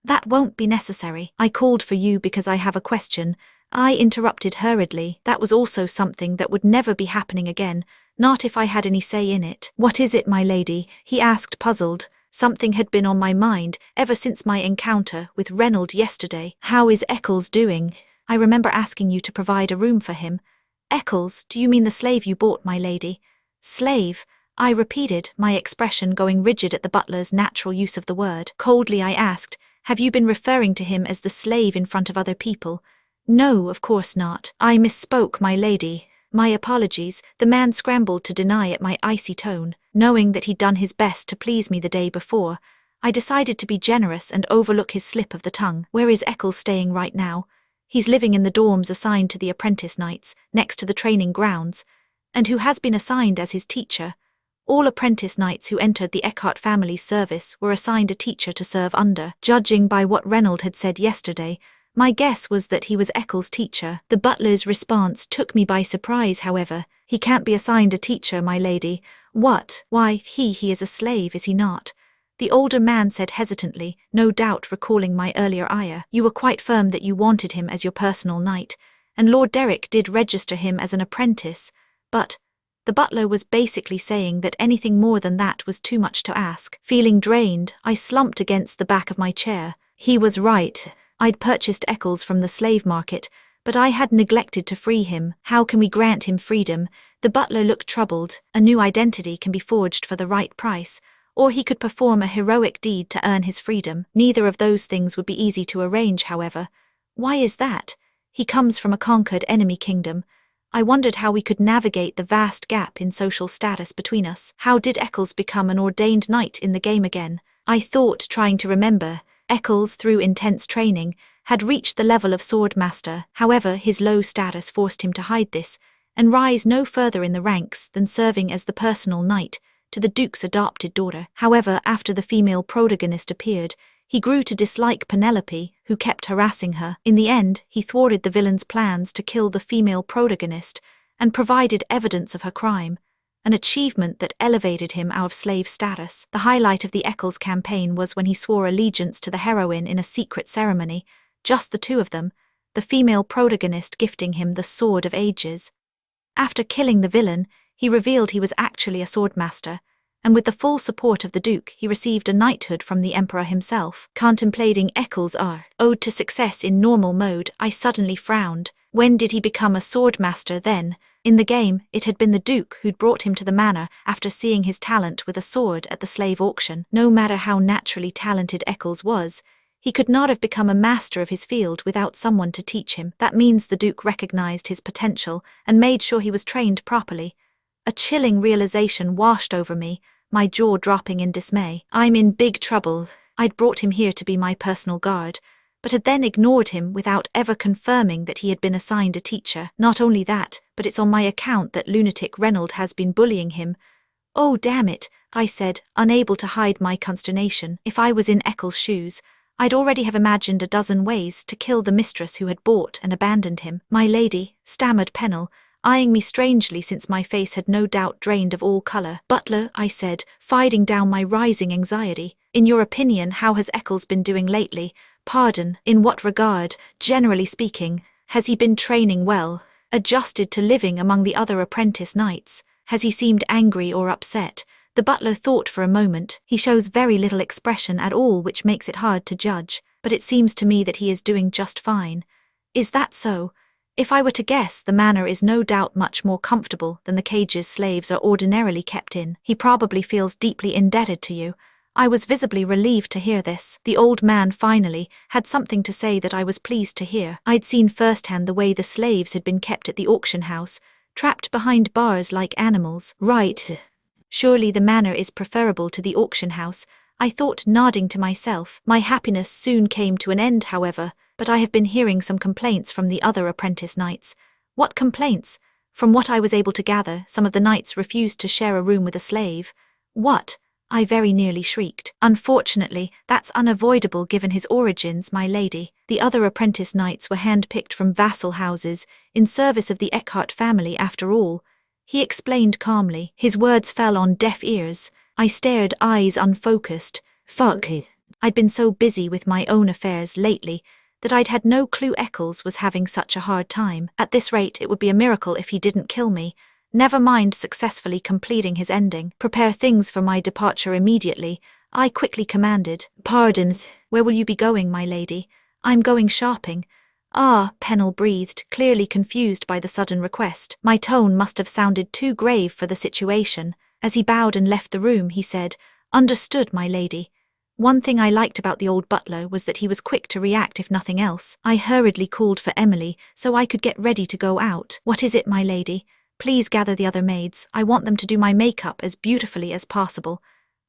S1: That won't be necessary. I called for you because I have a question. I interrupted hurriedly. That was also something that would never be happening again, not if I had any say in it. What is it, my lady? He asked, puzzled. Something had been on my mind ever since my encounter with Reynold yesterday. How is Eccles doing? I remember asking you to provide a room for him. Eccles, do you mean the slave you bought, my lady? Slave? I repeated, my expression going rigid at the butler's natural use of the word. Coldly I asked, have you been referring to him as the slave in front of other people? No, of course not. I misspoke, my lady. My apologies. The man scrambled to deny at my icy tone. Knowing that he'd done his best to please me the day before, I decided to be generous and overlook his slip of the tongue. Where is Eccles staying right now? He's living in the dorms assigned to the apprentice knights, next to the training grounds, and who has been assigned as his teacher. All apprentice knights who entered the Eckhart family's service were assigned a teacher to serve under. Judging by what Reynold had said yesterday, my guess was that he was Eccles' teacher. The butler's response took me by surprise, however. He can't be assigned a teacher, my lady. What? Why, he is a slave, is he not? The older man said hesitantly, no doubt recalling my earlier ire. You were quite firm that you wanted him as your personal knight, and Lord Derek did register him as an apprentice, but the butler was basically saying that anything more than that was too much to ask. Feeling drained, I slumped against the back of my chair. He was right. I'd purchased Eccles from the slave market, but I had neglected to free him. How can we grant him freedom? The butler looked troubled. A new identity can be forged for the right price, or he could perform a heroic deed to earn his freedom. Neither of those things would be easy to arrange, however. Why is that? He comes from a conquered enemy kingdom. I wondered how we could navigate the vast gap in social status between us. How did Eccles become an ordained knight in the game again? I thought, trying to remember. Eccles, through intense training, had reached the level of swordmaster. However, his low status forced him to hide this, and rise no further in the ranks than serving as the personal knight to the Duke's adopted daughter. However, after the female protagonist appeared, he grew to dislike Penelope, who kept harassing her. In the end, he thwarted the villain's plans to kill the female protagonist and provided evidence of her crime, an achievement that elevated him out of slave status. The highlight of the Eccles campaign was when he swore allegiance to the heroine in a secret ceremony, just the two of them, the female protagonist gifting him the Sword of Ages. After killing the villain, he revealed he was actually a swordmaster, and with the full support of the Duke, he received a knighthood from the Emperor himself. Contemplating Eccles' ode to success in normal mode, I suddenly frowned. When did he become a swordmaster then? In the game, it had been the Duke who'd brought him to the manor after seeing his talent with a sword at the slave auction. No matter how naturally talented Eccles was, he could not have become a master of his field without someone to teach him. That means the Duke recognized his potential and made sure he was trained properly. A chilling realization washed over me, my jaw dropping in dismay. I'm in big trouble. I'd brought him here to be my personal guard, but had then ignored him without ever confirming that he had been assigned a teacher. Not only that, but it's on my account that lunatic Reynold has been bullying him. Oh, damn it, I said, unable to hide my consternation. If I was in Eccles' shoes, I'd already have imagined a dozen ways to kill the mistress who had bought and abandoned him. "My lady," stammered Pennell, eyeing me strangely since my face had no doubt drained of all colour. "Butler," I said, fighting down my rising anxiety. "In your opinion, how has Eccles been doing lately? Pardon, in what regard? Generally speaking, has he been training well? Adjusted to living among the other apprentice knights? Has he seemed angry or upset?" The butler thought for a moment. "He shows very little expression at all, which makes it hard to judge, but it seems to me that he is doing just fine." "Is that so? If I were to guess, the manor is no doubt much more comfortable than the cages slaves are ordinarily kept in. He probably feels deeply indebted to you." I was visibly relieved to hear this. The old man finally had something to say that I was pleased to hear. I'd seen firsthand the way the slaves had been kept at the auction house, trapped behind bars like animals. "Right. Surely the manor is preferable to the auction house," I thought, nodding to myself. My happiness soon came to an end, however, but I have been hearing some complaints from the other apprentice knights. "What complaints?" "From what I was able to gather, some of the knights refused to share a room with a slave." "What?" I very nearly shrieked. "Unfortunately, that's unavoidable given his origins, my lady. The other apprentice knights were hand-picked from vassal houses, in service of the Eckhart family after all," he explained calmly. His words fell on deaf ears. I stared, eyes unfocused. Fuck. I'd been so busy with my own affairs lately that I'd had no clue Eccles was having such a hard time. At this rate, it would be a miracle if he didn't kill me. Never mind successfully completing his ending. "Prepare things for my departure immediately," I quickly commanded. "Pardon, where will you be going, my lady?" "I'm going shopping." "Ah," Pennell breathed, clearly confused by the sudden request. My tone must have sounded too grave for the situation. As he bowed and left the room, he said, "Understood, my lady." One thing I liked about the old butler was that he was quick to react if nothing else. I hurriedly called for Emily so I could get ready to go out. "What is it, my lady?" "Please gather the other maids. I want them to do my makeup as beautifully as possible."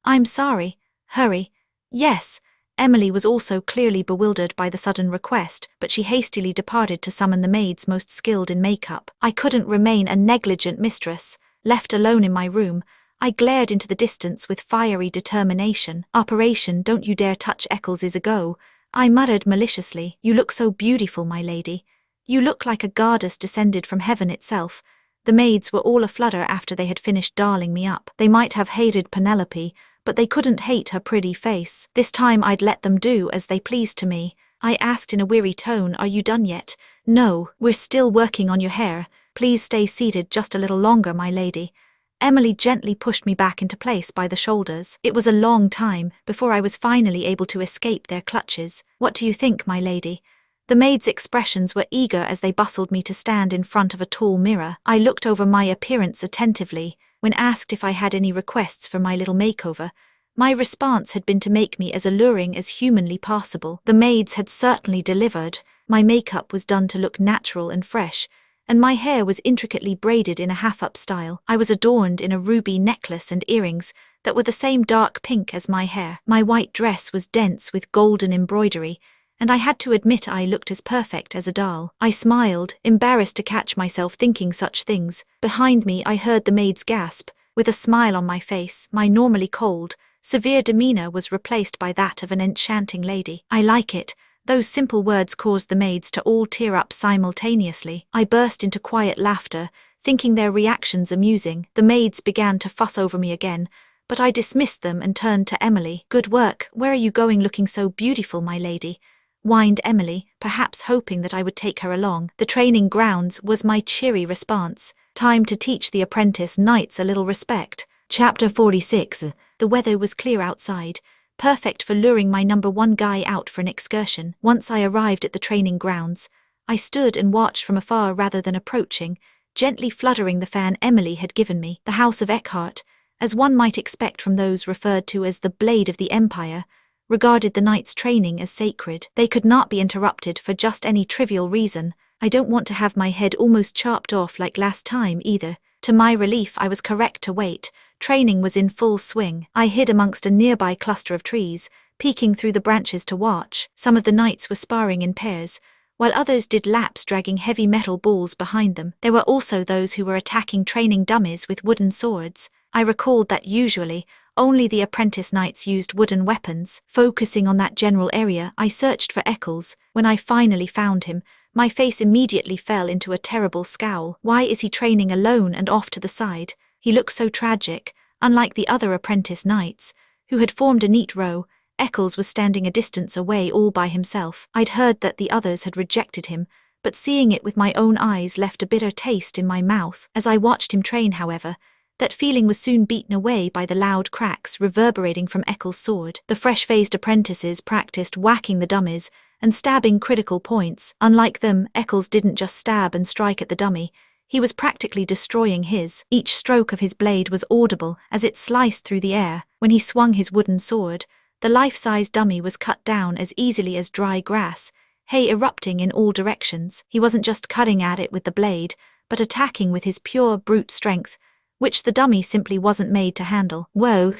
S1: "I'm sorry." "Hurry." "Yes." Emily was also clearly bewildered by the sudden request, but she hastily departed to summon the maids most skilled in makeup. I couldn't remain a negligent mistress. Left alone in my room, I glared into the distance with fiery determination. "Operation Don't You Dare Touch Eccles is a go," I muttered maliciously. "You look so beautiful, my lady. You look like a goddess descended from heaven itself." The maids were all aflutter after they had finished darling me up. They might have hated Penelope, but they couldn't hate her pretty face. This time I'd let them do as they pleased to me. I asked in a weary tone, "Are you done yet?" "No, we're still working on your hair. Please stay seated just a little longer, my lady." Emily gently pushed me back into place by the shoulders. It was a long time before I was finally able to escape their clutches. "What do you think, my lady?" The maids' expressions were eager as they bustled me to stand in front of a tall mirror. I looked over my appearance attentively. When asked if I had any requests for my little makeover, my response had been to make me as alluring as humanly possible. The maids had certainly delivered. My makeup was done to look natural and fresh, and my hair was intricately braided in a half-up style. I was adorned in a ruby necklace and earrings that were the same dark pink as my hair. My white dress was dense with golden embroidery, and I had to admit I looked as perfect as a doll. I smiled, embarrassed to catch myself thinking such things. Behind me I heard the maids gasp. With a smile on my face, my normally cold, severe demeanor was replaced by that of an enchanting lady. "I like it." Those simple words caused the maids to all tear up simultaneously. I burst into quiet laughter, thinking their reactions amusing. The maids began to fuss over me again, but I dismissed them and turned to Emily. "Good work. Where are you going looking so beautiful, my lady?" whined Emily, perhaps hoping that I would take her along. "The training grounds," was my cheery response. Time to teach the apprentice knights a little respect. Chapter 46. The weather was clear outside, perfect for luring my number one guy out for an excursion. Once I arrived at the training grounds, I stood and watched from afar rather than approaching, gently fluttering the fan Emily had given me. The House of Eckhart, as one might expect from those referred to as the Blade of the Empire, regarded the knights' training as sacred. They could not be interrupted for just any trivial reason. I don't want to have my head almost chopped off like last time either. To my relief, I was correct to wait. Training was in full swing. I hid amongst a nearby cluster of trees, peeking through the branches to watch. Some of the knights were sparring in pairs, while others did laps dragging heavy metal balls behind them. There were also those who were attacking training dummies with wooden swords. I recalled that usually, Only the apprentice knights used wooden weapons. Focusing on that general area, I searched for Eccles. When I finally found him, my face immediately fell into a terrible scowl. Why is he training alone and off to the side? He looked so tragic. Unlike the other apprentice knights, who had formed a neat row, Eccles was standing a distance away all by himself. I'd heard that the others had rejected him, but seeing it with my own eyes left a bitter taste in my mouth. As I watched him train, however, that feeling was soon beaten away by the loud cracks reverberating from Eccles' sword. The fresh-faced apprentices practiced whacking the dummies and stabbing critical points. Unlike them, Eccles didn't just stab and strike at the dummy, he was practically destroying his. Each stroke of his blade was audible as it sliced through the air. When he swung his wooden sword, the life-size dummy was cut down as easily as dry grass, hay erupting in all directions. He wasn't just cutting at it with the blade, but attacking with his pure brute strength, which the dummy simply wasn't made to handle. Whoa,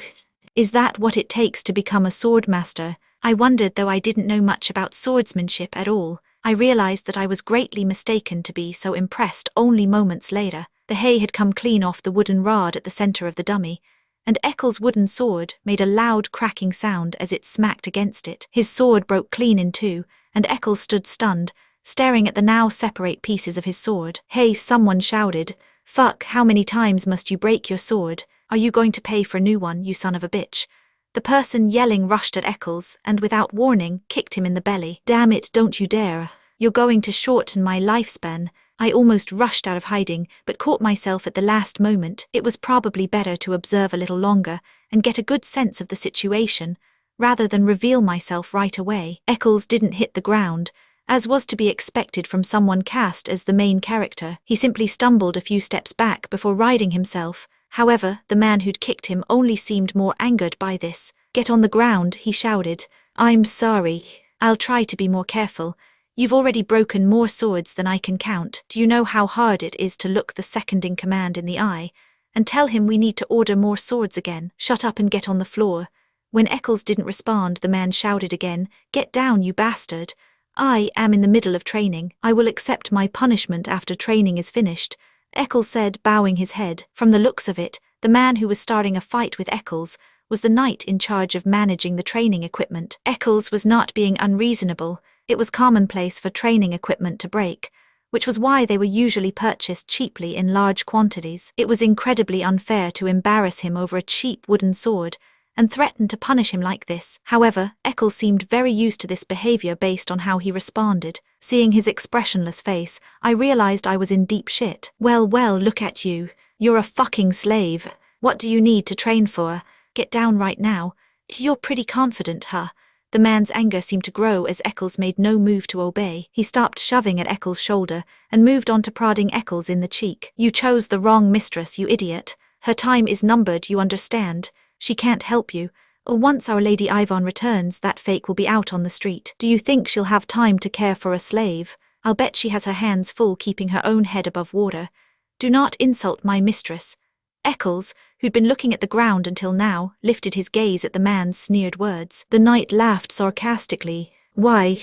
S1: is that what it takes to become a swordmaster? I wondered, though I didn't know much about swordsmanship at all. I realized that I was greatly mistaken to be so impressed only moments later. The hay had come clean off the wooden rod at the center of the dummy, and Eccles' wooden sword made a loud cracking sound as it smacked against it. His sword broke clean in two, and Eccles stood stunned, staring at the now separate pieces of his sword. "Hey," someone shouted. "Fuck, how many times must you break your sword? Are you going to pay for a new one, you son of a bitch?" The person yelling rushed at Eccles and without warning kicked him in the belly. "Damn it, don't you dare. You're going to shorten my lifespan." I almost rushed out of hiding, but caught myself at the last moment. It was probably better to observe a little longer and get a good sense of the situation, rather than reveal myself right away. Eccles didn't hit the ground, as was to be expected from someone cast as the main character. He simply stumbled a few steps back before righting himself. However, the man who'd kicked him only seemed more angered by this. "Get on the ground," he shouted. "I'm sorry. I'll try to be more careful. You've already broken more swords than I can count. Do you know how hard it is to look the second in command in the eye and tell him we need to order more swords again? Shut up and get on the floor." When Eccles didn't respond, the man shouted again, "Get down, you bastard. I am in the middle of training. I will accept my punishment after training is finished," Eccles said, bowing his head. From the looks of it, the man who was starting a fight with Eccles was the knight in charge of managing the training equipment. Eccles was not being unreasonable. It was commonplace for training equipment to break, which was why they were usually purchased cheaply in large quantities. It was incredibly unfair to embarrass him over a cheap wooden sword and threaten to punish him like this. However, Eccles seemed very used to this behavior based on how he responded. Seeing his expressionless face, I realized I was in deep shit. Well, look at you. You're a fucking slave. What do you need to train for? Get down right now. You're pretty confident, huh? The man's anger seemed to grow as Eccles made no move to obey. He stopped shoving at Eccles' shoulder and moved on to prodding Eccles in the cheek. "You chose the wrong mistress, you idiot. Her time is numbered, you understand? She can't help you. Once our Lady Yvonne returns, that fake will be out on the street. Do you think she'll have time to care for a slave? I'll bet she has her hands full keeping her own head above water. Do not insult my mistress." Eccles, who'd been looking at the ground until now, lifted his gaze at the man's sneered words. The knight laughed sarcastically. "Why,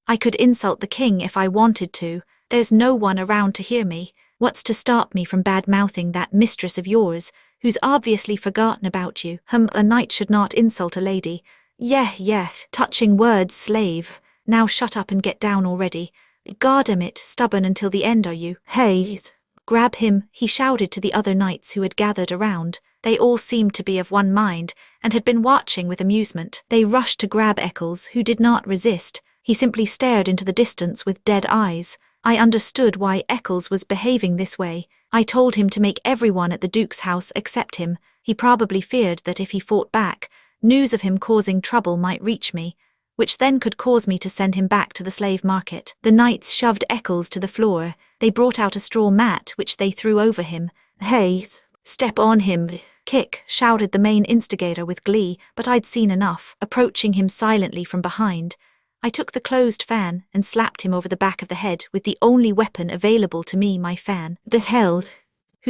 S1: I could insult the king if I wanted to. There's no one around to hear me. What's to stop me from bad-mouthing that mistress of yours, who's obviously forgotten about you?" A knight should not insult a lady." Yeah, touching words, slave. Now shut up and get down already. Goddamn, stubborn until the end are you? Hey, grab him," he shouted to the other knights who had gathered around. They all seemed to be of one mind and had been watching with amusement. They rushed to grab Eccles, who did not resist. He simply stared into the distance with dead eyes. I understood why Eccles was behaving this way. I told him to make everyone at the Duke's house accept him. He probably feared that if he fought back, news of him causing trouble might reach me, which then could cause me to send him back to the slave market. The knights shoved Eccles to the floor. They brought out a straw mat which they threw over him. "Hey, step on him. Kick," shouted the main instigator with glee, but I'd seen enough. Approaching him silently from behind, I took the closed fan and slapped him over the back of the head with the only weapon available to me, my fan. Who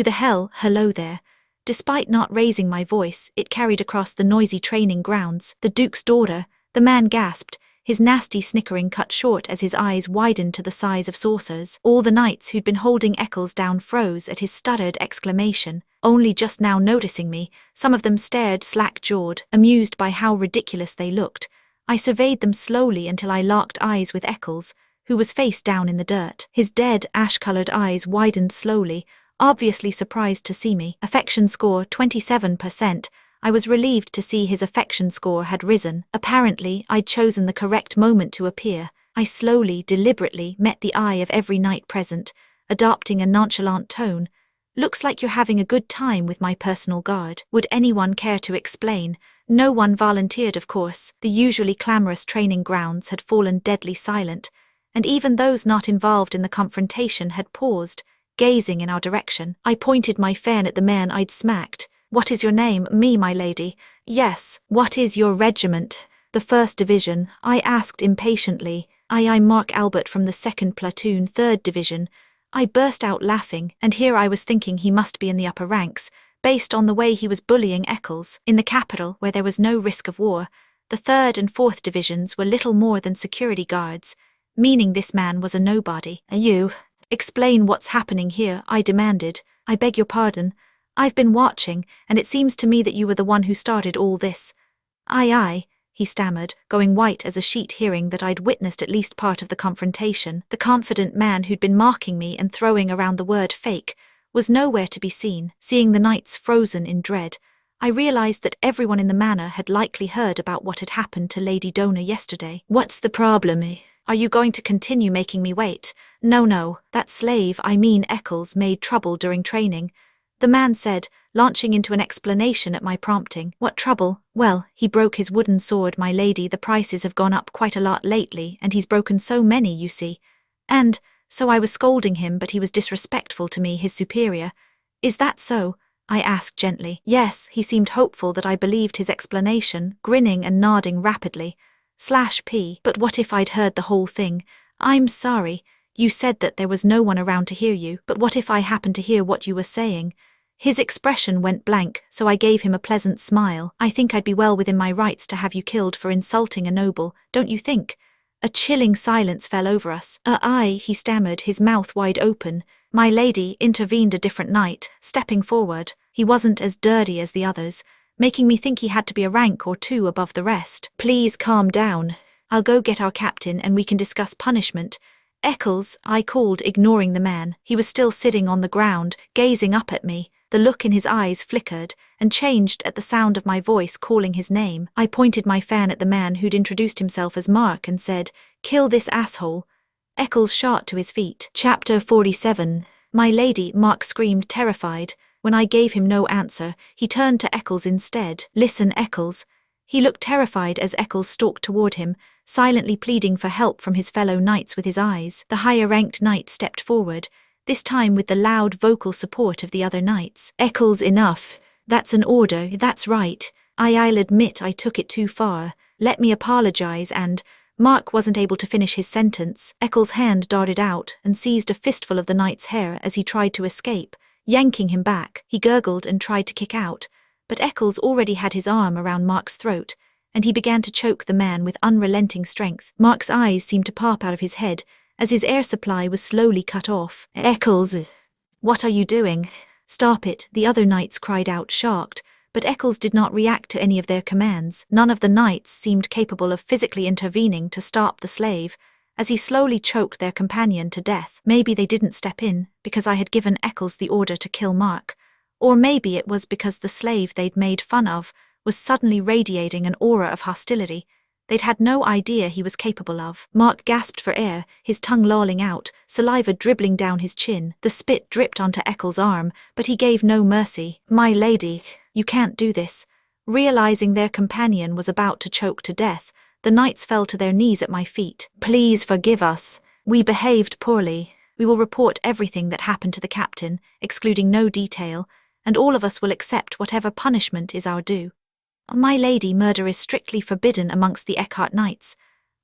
S1: the hell? Hello there. Despite not raising my voice, it carried across the noisy training grounds. "The Duke's daughter," the man gasped, His nasty snickering cut short as his eyes widened to the size of saucers. All the knights who'd been holding Eccles down froze at his stuttered exclamation. Only just now noticing me, some of them stared slack-jawed, amused by how ridiculous they looked. I surveyed them slowly until I locked eyes with Eccles, who was face down in the dirt. His dead, ash-colored eyes widened slowly, obviously surprised to see me. Affection score 27%. I was relieved to see his affection score had risen. Apparently, I'd chosen the correct moment to appear. I slowly, deliberately met the eye of every knight present, adopting a nonchalant tone. Looks like you're having a good time with my personal guard. Would anyone care to explain? No one volunteered, of course. The usually clamorous training grounds had fallen deadly silent, and even those not involved in the confrontation had paused, gazing in our direction. I pointed my fan at the man I'd smacked. What is your name? Me, my lady. Yes. What is your regiment? The 1st Division, I asked impatiently. I'm Mark Albert from the 2nd Platoon, 3rd Division. I burst out laughing, and here I was thinking he must be in the upper ranks, based on the way he was bullying Eccles. In the capital, where there was no risk of war, the 3rd and 4th Divisions were little more than security guards, meaning this man was a nobody. You, explain what's happening here, I demanded. I beg your pardon. I've been watching, and it seems to me that you were the one who started all this. Aye, he stammered, going white as a sheet, hearing that I'd witnessed at least part of the confrontation. The confident man who'd been mocking me and throwing around the word fake was nowhere to be seen. Seeing the knights frozen in dread, I realized that everyone in the manor had likely heard about what had happened to Lady Dona yesterday. What's the problem? Are you going to continue making me wait? No, that slave, I mean Eccles, made trouble during training, the man said, launching into an explanation at my prompting. What trouble? Well, he broke his wooden sword, my lady. The prices have gone up quite a lot lately, and he's broken so many, you see. And so I was scolding him, but he was disrespectful to me, his superior. Is that so? I asked gently. Yes, he seemed hopeful that I believed his explanation, grinning and nodding rapidly. /P. But what if I'd heard the whole thing? I'm sorry. You said that there was no one around to hear you, but what if I happened to hear what you were saying? His expression went blank, so I gave him a pleasant smile. I think I'd be well within my rights to have you killed for insulting a noble, don't you think? A chilling silence fell over us. Aye, he stammered, his mouth wide open. My lady, intervened a different knight, stepping forward. He wasn't as dirty as the others, making me think he had to be a rank or two above the rest. Please calm down. I'll go get our captain and we can discuss punishment. Eccles, I called, ignoring the man. He was still sitting on the ground, gazing up at me. The look in his eyes flickered and changed at the sound of my voice calling his name. I pointed my fan at the man who'd introduced himself as Mark and said, "Kill this asshole." Eccles shot to his feet. Chapter 47. My lady, Mark screamed, terrified. When I gave him no answer, he turned to Eccles instead. Listen, Eccles. He looked terrified as Eccles stalked toward him, silently pleading for help from his fellow knights with his eyes. The higher-ranked knight stepped forward, this time with the loud vocal support of the other knights. Eccles, enough. That's an order, that's right. I'll admit I took it too far. Let me apologize and... Mark wasn't able to finish his sentence. Eccles' hand darted out and seized a fistful of the knight's hair as he tried to escape, yanking him back. He gurgled and tried to kick out, but Eccles already had his arm around Mark's throat, and he began to choke the man with unrelenting strength. Mark's eyes seemed to pop out of his head as his air supply was slowly cut off. Eccles, what are you doing? Stop it, the other knights cried out, shocked, but Eccles did not react to any of their commands. None of the knights seemed capable of physically intervening to stop the slave, as he slowly choked their companion to death. Maybe they didn't step in because I had given Eccles the order to kill Mark, or maybe it was because the slave they'd made fun of was suddenly radiating an aura of hostility they'd had no idea he was capable of. Mark gasped for air, his tongue lolling out, saliva dribbling down his chin. The spit dripped onto Eccles' arm, but he gave no mercy. My lady, you can't do this. Realizing their companion was about to choke to death, the knights fell to their knees at my feet. Please forgive us. We behaved poorly. We will report everything that happened to the captain, excluding no detail, and all of us will accept whatever punishment is our due. My lady, murder is strictly forbidden amongst the Eckhart knights.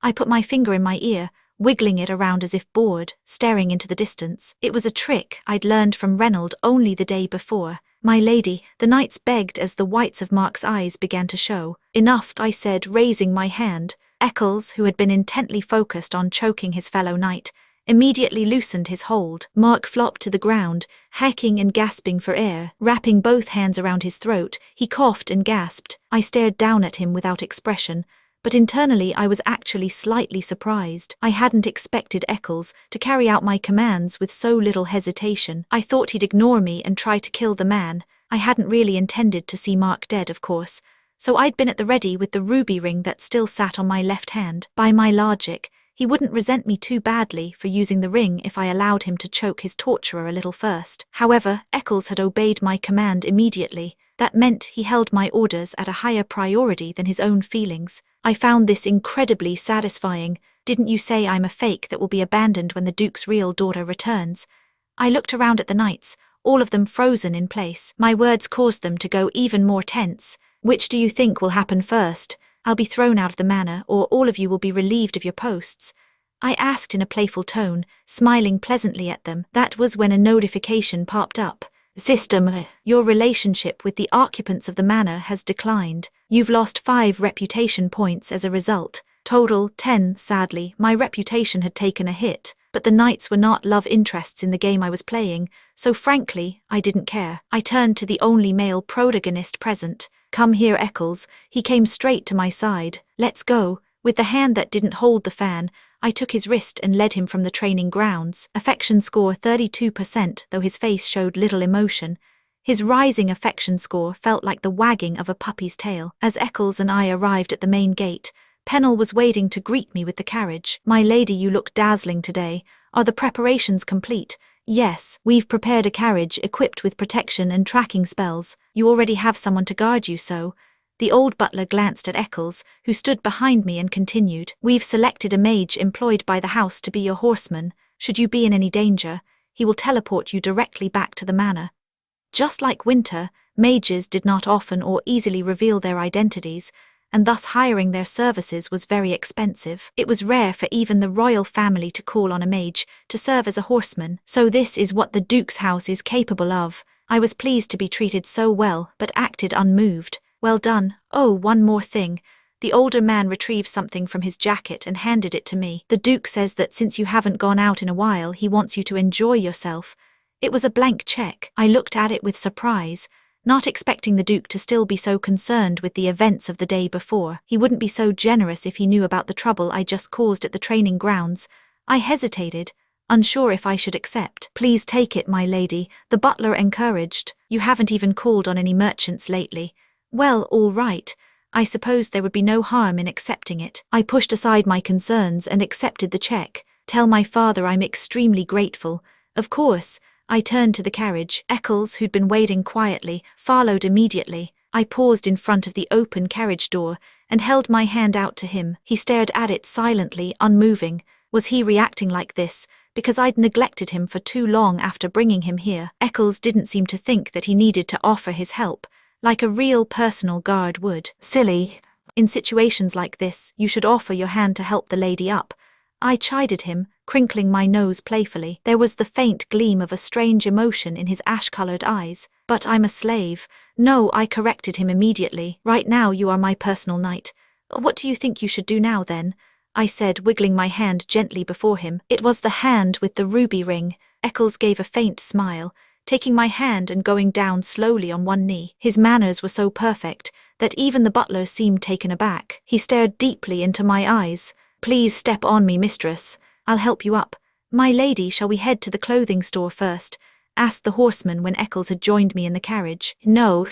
S1: I put my finger in my ear, wiggling it around as if bored, staring into the distance. It was a trick I'd learned from Reynold only the day before. My lady, the knights begged as the whites of Mark's eyes began to show. Enough, I said, raising my hand. Eccles, who had been intently focused on choking his fellow knight, immediately loosened his hold. Mark flopped to the ground, hacking and gasping for air. Wrapping both hands around his throat, he coughed and gasped. I stared down at him without expression, but internally I was actually slightly surprised. I hadn't expected Eccles to carry out my commands with so little hesitation. I thought he'd ignore me and try to kill the man. I hadn't really intended to see Mark dead, of course, so I'd been at the ready with the ruby ring that still sat on my left hand. By my logic, he wouldn't resent me too badly for using the ring if I allowed him to choke his torturer a little first. However, Eccles had obeyed my command immediately. That meant he held my orders at a higher priority than his own feelings. I found this incredibly satisfying. Didn't you say I'm a fake that will be abandoned when the Duke's real daughter returns? I looked around at the knights, all of them frozen in place. My words caused them to go even more tense. Which do you think will happen first? I'll be thrown out of the manor, or all of you will be relieved of your posts. I asked in a playful tone, smiling pleasantly at them. That was when a notification popped up. System, your relationship with the occupants of the manor has declined. You've lost 5 reputation points as a result. Total 10, sadly. My reputation had taken a hit, but the knights were not love interests in the game I was playing, so frankly, I didn't care. I turned to the only male protagonist present. Come here, Eccles. He came straight to my side. Let's go. With the hand that didn't hold the fan, I took his wrist and led him from the training grounds. Affection score 32%, though his face showed little emotion. His rising affection score felt like the wagging of a puppy's tail. As Eccles and I arrived at the main gate, Pennell was waiting to greet me with the carriage. My lady, you look dazzling today. Are the preparations complete? Yes, we've prepared a carriage equipped with protection and tracking spells. You already have someone to guard you, so... The old butler glanced at Eccles, who stood behind me, and continued, We've selected a mage employed by the house to be your horseman. Should you be in any danger, he will teleport you directly back to the manor. Just like Winter, mages did not often or easily reveal their identities, and thus hiring their services was very expensive. It was rare for even the royal family to call on a mage to serve as a horseman, so this is what the Duke's house is capable of. I was pleased to be treated so well, but acted unmoved. Well done. Oh, one more thing. The older man retrieved something from his jacket and handed it to me. The Duke says that since you haven't gone out in a while, he wants you to enjoy yourself. It was a blank check. I looked at it with surprise, not expecting the Duke to still be so concerned with the events of the day before. He wouldn't be so generous if he knew about the trouble I just caused at the training grounds. I hesitated, unsure if I should accept. Please take it, my lady, the butler encouraged. You haven't even called on any merchants lately. Well, all right. I suppose there would be no harm in accepting it. I pushed aside my concerns and accepted the check. Tell my father I'm extremely grateful. Of course. I turned to the carriage. Eccles, who'd been waiting quietly, followed immediately. I paused in front of the open carriage door and held my hand out to him. He stared at it silently, unmoving. Was he reacting like this because I'd neglected him for too long after bringing him here? Eccles didn't seem to think that he needed to offer his help, like a real personal guard would. Silly. In situations like this, you should offer your hand to help the lady up. I chided him, crinkling my nose playfully. There was the faint gleam of a strange emotion in his ash-colored eyes. But I'm a slave. No, I corrected him immediately. Right now you are my personal knight. What do you think you should do now then? I said, wiggling my hand gently before him. It was the hand with the ruby ring. Eccles gave a faint smile, taking my hand and going down slowly on one knee. His manners were so perfect that even the butler seemed taken aback. He stared deeply into my eyes. Please step on me, mistress. I'll help you up. My lady, shall we head to the clothing store first? Asked the horseman when Eccles had joined me in the carriage. No.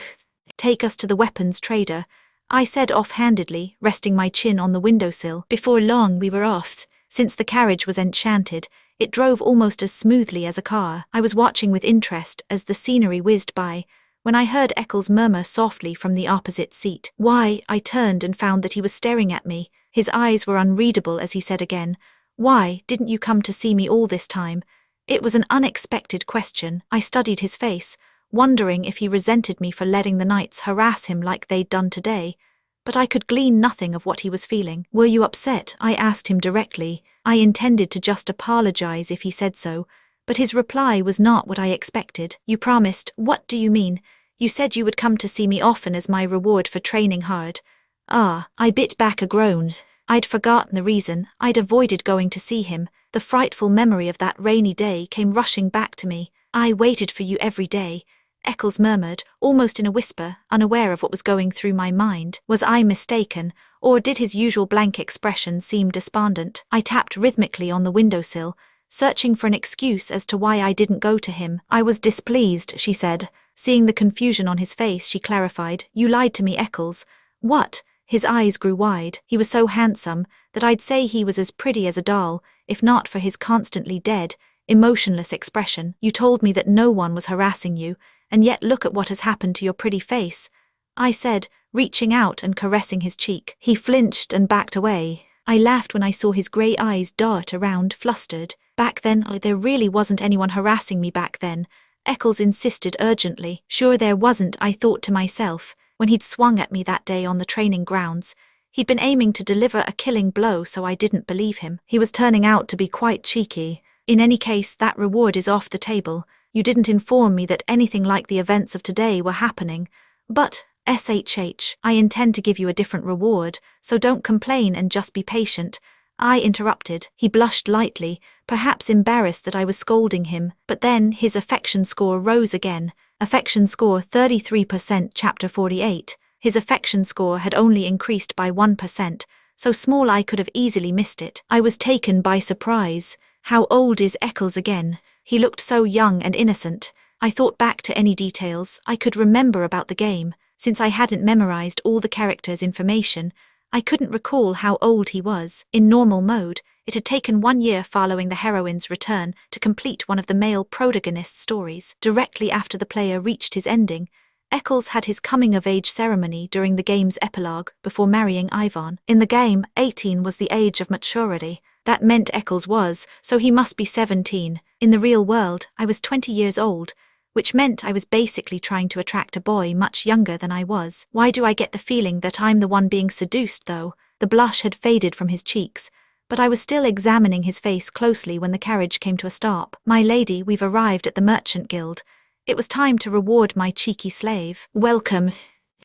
S1: Take us to the weapons trader, I said offhandedly, resting my chin on the windowsill. Before long we were off. Since the carriage was enchanted, it drove almost as smoothly as a car. I was watching with interest as the scenery whizzed by, when I heard Eccles murmur softly from the opposite seat. Why? I turned and found that he was staring at me. His eyes were unreadable as he said again, Why, didn't you come to see me all this time? It was an unexpected question. I studied his face, wondering if he resented me for letting the knights harass him like they'd done today, but I could glean nothing of what he was feeling. Were you upset? I asked him directly. I intended to just apologize if he said so, but his reply was not what I expected. You promised. What do you mean? You said you would come to see me often as my reward for training hard. Ah, I bit back a groan. I'd forgotten the reason. I'd avoided going to see him. The frightful memory of that rainy day came rushing back to me. I waited for you every day, Eccles murmured, almost in a whisper, unaware of what was going through my mind. Was I mistaken, or did his usual blank expression seem despondent? I tapped rhythmically on the windowsill, searching for an excuse as to why I didn't go to him. I was displeased, she said. Seeing the confusion on his face, she clarified. You lied to me, Eccles. What? His eyes grew wide. He was so handsome that I'd say he was as pretty as a doll, if not for his constantly dead, emotionless expression. You told me that no one was harassing you, and yet look at what has happened to your pretty face, I said, reaching out and caressing his cheek. He flinched and backed away. I laughed when I saw his grey eyes dart around, flustered. Back then, there really wasn't anyone harassing me back then, Eccles insisted urgently. Sure there wasn't, I thought to myself, when he'd swung at me that day on the training grounds. He'd been aiming to deliver a killing blow, so I didn't believe him. He was turning out to be quite cheeky. In any case, that reward is off the table. You didn't inform me that anything like the events of today were happening. But, SHH, I intend to give you a different reward, so don't complain and just be patient, I interrupted. He blushed lightly, perhaps embarrassed that I was scolding him, but then his affection score rose again. Affection score 33%, chapter 48. His affection score had only increased by 1%, so small I could have easily missed it. I was taken by surprise. How old is Eccles again? He looked so young and innocent. I thought back to any details I could remember about the game. Since I hadn't memorized all the characters' information, I couldn't recall how old he was. In normal mode, it had taken 1 year following the heroine's return to complete one of the male protagonist's stories. Directly after the player reached his ending, Eccles had his coming-of-age ceremony during the game's epilogue before marrying Ivan. In the game, 18 was the age of maturity. That meant Eccles was, so he must be 17. In the real world, I was 20 years old, which meant I was basically trying to attract a boy much younger than I was. Why do I get the feeling that I'm the one being seduced, though? The blush had faded from his cheeks, but I was still examining his face closely when the carriage came to a stop. My lady, we've arrived at the Merchant Guild. It was time to reward my cheeky slave. Welcome,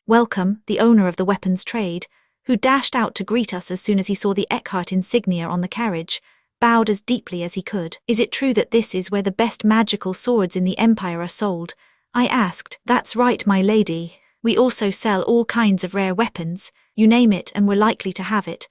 S1: the owner of the weapons trade, who dashed out to greet us as soon as he saw the Eckhart insignia on the carriage, bowed as deeply as he could. Is it true that this is where the best magical swords in the Empire are sold? I asked. That's right, my lady. We also sell all kinds of rare weapons, you name it and we're likely to have it.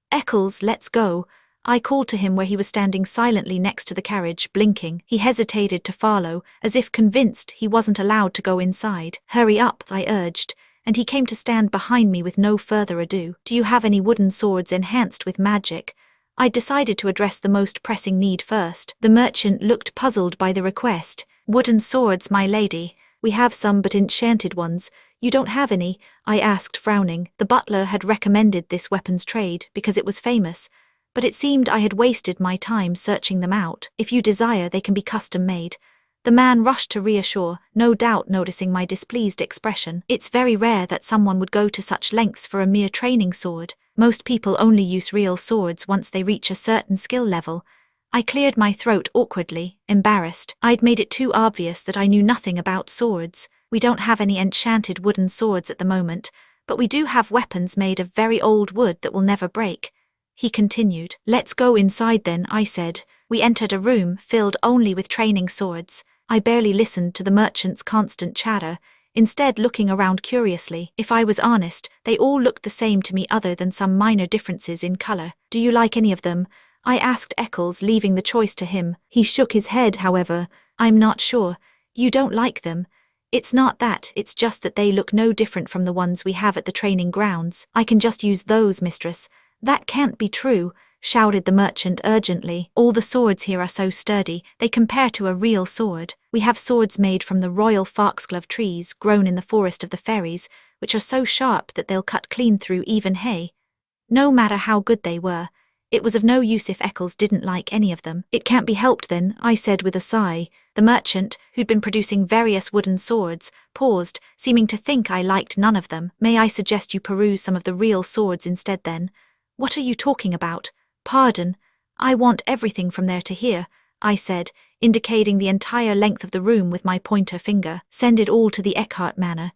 S1: Eccles, let's go. I called to him where he was standing silently next to the carriage, blinking. He hesitated to follow, as if convinced he wasn't allowed to go inside. Hurry up, I urged, and he came to stand behind me with no further ado. Do you have any wooden swords enhanced with magic? I decided to address the most pressing need first. The merchant looked puzzled by the request. Wooden swords, my lady. We have some, but enchanted ones. You don't have any? I asked, frowning. The butler had recommended this weapons trade because it was famous, but it seemed I had wasted my time searching them out. If you desire, they can be custom made. The man rushed to reassure, no doubt noticing my displeased expression. It's very rare that someone would go to such lengths for a mere training sword. Most people only use real swords once they reach a certain skill level. I cleared my throat awkwardly, embarrassed. I'd made it too obvious that I knew nothing about swords. We don't have any enchanted wooden swords at the moment, but we do have weapons made of very old wood that will never break. He continued. Let's go inside then, I said. We entered a room filled only with training swords. I barely listened to the merchant's constant chatter, instead looking around curiously. If I was honest, they all looked the same to me other than some minor differences in color. Do you like any of them? I asked Eccles, leaving the choice to him. He shook his head, however. I'm not sure. You don't like them? It's not that, it's just that they look no different from the ones we have at the training grounds. I can just use those, mistress. That can't be true, shouted the merchant urgently. All the swords here are so sturdy, they compare to a real sword. We have swords made from the royal foxglove trees grown in the forest of the fairies, which are so sharp that they'll cut clean through even hay. No matter how good they were, it was of no use if Eccles didn't like any of them. It can't be helped then, I said with a sigh. The merchant, who'd been producing various wooden swords, paused, seeming to think I liked none of them. May I suggest you peruse some of the real swords instead then? What are you talking about? Pardon. I want everything from there to here, I said, indicating the entire length of the room with my pointer finger. Send it all to the Eckhart manor.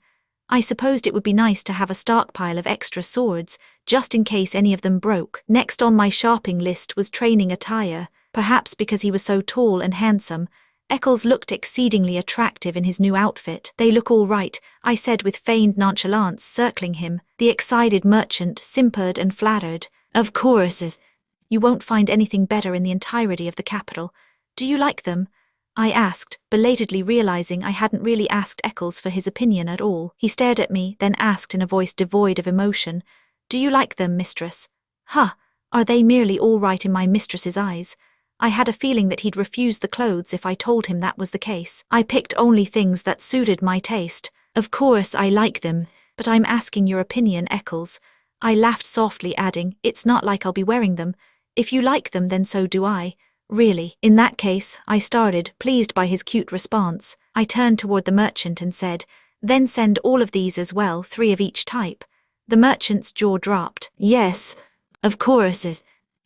S1: I supposed it would be nice to have a stockpile of extra swords, just in case any of them broke. Next on my shopping list was training attire. Perhaps because he was so tall and handsome, Eccles looked exceedingly attractive in his new outfit. "They look all right," I said with feigned nonchalance, circling him. The excited merchant simpered and flattered. "Of course. You won't find anything better in the entirety of the capital. Do you like them?" I asked, belatedly realizing I hadn't really asked Eccles for his opinion at all. He stared at me, then asked in a voice devoid of emotion, "Do you like them, mistress?" "Huh, are they merely all right in my mistress's eyes?" I had a feeling that he'd refuse the clothes if I told him that was the case. "I picked only things that suited my taste. Of course I like them, but I'm asking your opinion, Eccles." I laughed softly, adding, "It's not like I'll be wearing them. If you like them, then so do I." "Really? In that case," I started, pleased by his cute response. I turned toward the merchant and said, "Then send all of these as well, 3 of each type." The merchant's jaw dropped. "Yes, of course.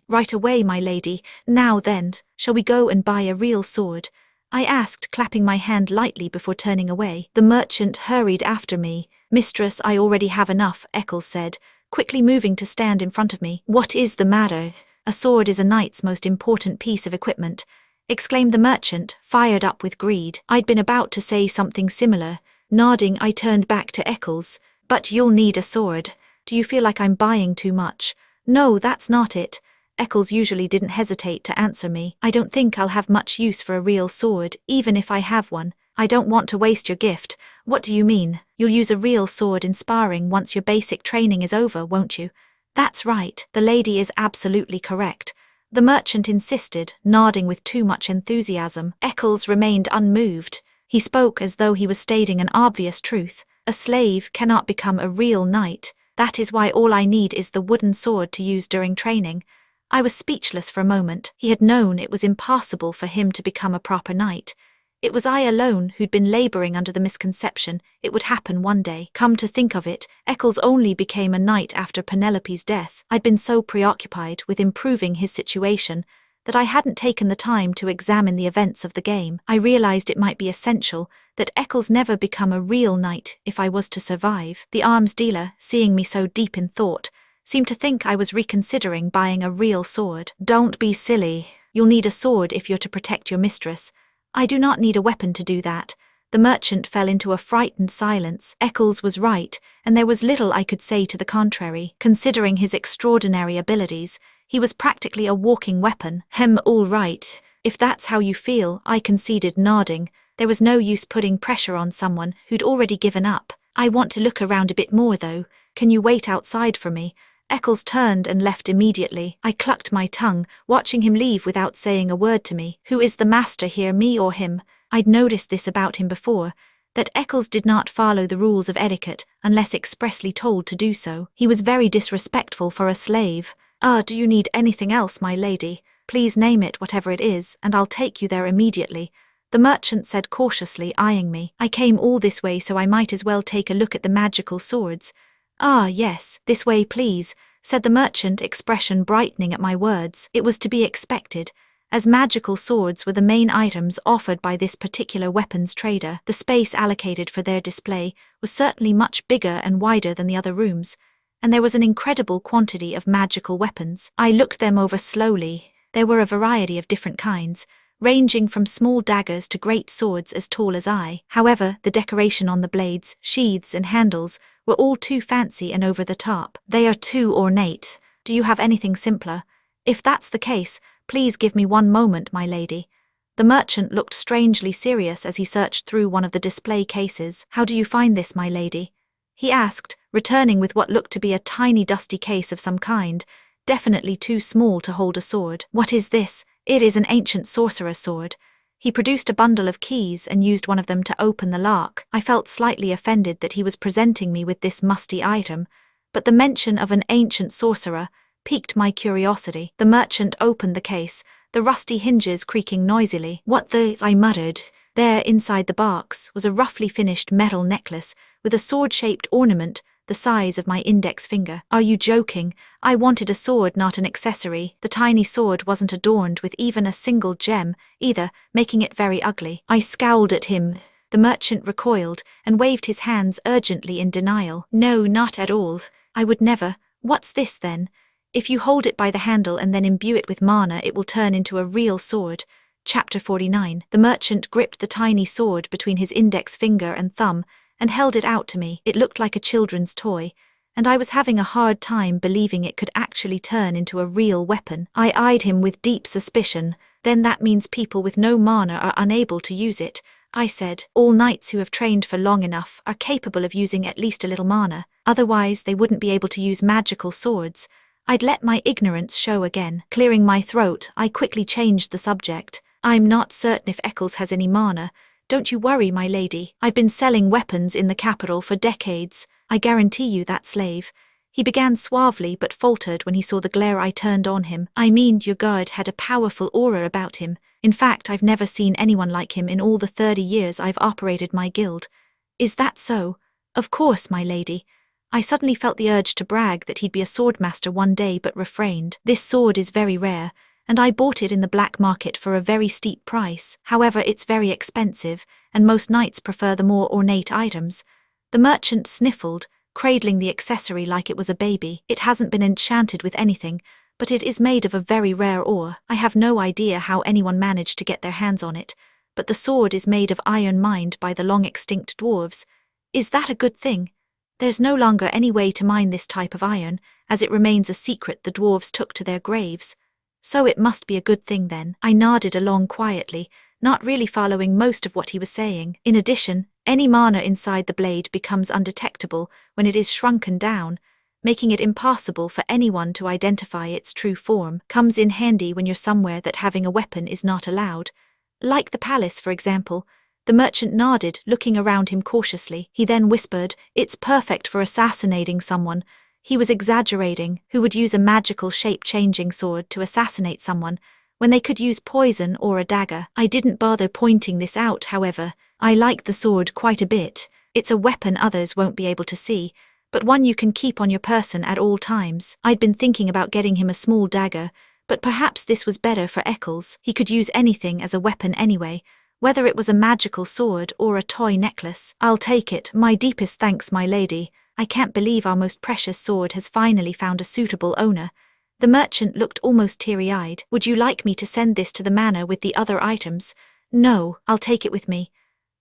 S1: Right away, my lady. Now then, shall we go and buy a real sword?" I asked, clapping my hand lightly before turning away. The merchant hurried after me. "Mistress, I already have enough," Eccles said, quickly moving to stand in front of me. "What is the matter?" "A sword is a knight's most important piece of equipment," exclaimed the merchant, fired up with greed. I'd been about to say something similar. Nodding, I turned back to Eccles. "But you'll need a sword. Do you feel like I'm buying too much?" "No, that's not it." Eccles usually didn't hesitate to answer me. "I don't think I'll have much use for a real sword, even if I have one." "I don't want to waste your gift." "What do you mean? You'll use a real sword in sparring once your basic training is over, won't you?" "That's right, the lady is absolutely correct." The merchant insisted, nodding with too much enthusiasm. Eccles remained unmoved. He spoke as though he was stating an obvious truth. "A slave cannot become a real knight. That is why all I need is the wooden sword to use during training." I was speechless for a moment. He had known it was impossible for him to become a proper knight. It was I alone who'd been laboring under the misconception it would happen one day. Come to think of it, Eccles only became a knight after Penelope's death. I'd been so preoccupied with improving his situation that I hadn't taken the time to examine the events of the game. I realized it might be essential that Eccles never become a real knight if I was to survive. The arms dealer, seeing me so deep in thought, seemed to think I was reconsidering buying a real sword. "Don't be silly. You'll need a sword if you're to protect your mistress." "I do not need a weapon to do that." The merchant fell into a frightened silence. Eccles was right, and there was little I could say to the contrary. Considering his extraordinary abilities, he was practically a walking weapon. All right. If that's how you feel," I conceded, nodding. There was no use putting pressure on someone who'd already given up. "I want to look around a bit more, though. Can you wait outside for me?" Eccles turned and left immediately. I clucked my tongue, watching him leave without saying a word to me. Who is the master here, me or him? I'd noticed this about him before, that Eccles did not follow the rules of etiquette unless expressly told to do so. He was very disrespectful for a slave. "Do you need anything else, my lady? Please name it, whatever it is, and I'll take you there immediately," the merchant said cautiously, eyeing me. "I came all this way, so I might as well take a look at the magical swords." Yes, this way please," said the merchant, expression brightening at my words. It was to be expected, as magical swords were the main items offered by this particular weapons trader. The space allocated for their display was certainly much bigger and wider than the other rooms, and there was an incredible quantity of magical weapons. I looked them over slowly. There were a variety of different kinds, ranging from small daggers to great swords as tall as I. However, the decoration on the blades, sheaths, and handles were all too fancy and over the top. "They are too ornate. Do you have anything simpler?" "If that's the case, please give me one moment, my lady." The merchant looked strangely serious as he searched through one of the display cases. "How do you find this, my lady?" he asked, returning with what looked to be a tiny dusty case of some kind, definitely too small to hold a sword. "What is this?" "It is an ancient sorcerer's sword." He produced a bundle of keys and used one of them to open the lock. I felt slightly offended that he was presenting me with this musty item, but the mention of an ancient sorcerer piqued my curiosity. The merchant opened the case, the rusty hinges creaking noisily. "What the?" I muttered. There, inside the box, was a roughly finished metal necklace with a sword-shaped ornament the size of my index finger. "Are you joking? I wanted a sword, not an accessory." The tiny sword wasn't adorned with even a single gem, either, making it very ugly. I scowled at him. The merchant recoiled and waved his hands urgently in denial. No, not at all. I would never. What's this then? If you hold it by the handle and then imbue it with mana, it will turn into a real sword. Chapter 49. The merchant gripped the tiny sword between his index finger and thumb and held it out to me. It looked like a children's toy, and I was having a hard time believing it could actually turn into a real weapon. I eyed him with deep suspicion. Then that means people with no mana are unable to use it, I said. All knights who have trained for long enough are capable of using at least a little mana, otherwise they wouldn't be able to use magical swords. I'd let my ignorance show again. Clearing my throat, I quickly changed the subject. I'm not certain if Eccles has any mana. Don't you worry, my lady. I've been selling weapons in the capital for decades. I guarantee you that, slave. He began suavely but faltered when he saw the glare I turned on him. I mean, your guard had a powerful aura about him. In fact, I've never seen anyone like him in all the 30 years I've operated my guild. Is that so? Of course, my lady. I suddenly felt the urge to brag that he'd be a swordmaster one day but refrained. This sword is very rare, and I bought it in the black market for a very steep price. However, it's very expensive, and most knights prefer the more ornate items. The merchant sniffled, cradling the accessory like it was a baby. It hasn't been enchanted with anything, but it is made of a very rare ore. I have no idea how anyone managed to get their hands on it, but the sword is made of iron mined by the long-extinct dwarves. Is that a good thing? There's no longer any way to mine this type of iron, as it remains a secret the dwarves took to their graves. So it must be a good thing then. I nodded along quietly, not really following most of what he was saying. In addition, any mana inside the blade becomes undetectable when it is shrunken down, making it impossible for anyone to identify its true form. Comes in handy when you're somewhere that having a weapon is not allowed. Like the palace, for example. The merchant nodded, looking around him cautiously. He then whispered, "It's perfect for assassinating someone." He was exaggerating. Who would use a magical shape-changing sword to assassinate someone when they could use poison or a dagger? I didn't bother pointing this out, however. I like the sword quite a bit. It's a weapon others won't be able to see, but one you can keep on your person at all times. I'd been thinking about getting him a small dagger, but perhaps this was better for Eccles. He could use anything as a weapon anyway, whether it was a magical sword or a toy necklace. I'll take it. My deepest thanks, my lady. I can't believe our most precious sword has finally found a suitable owner. The merchant looked almost teary-eyed. Would you like me to send this to the manor with the other items? No, I'll take it with me.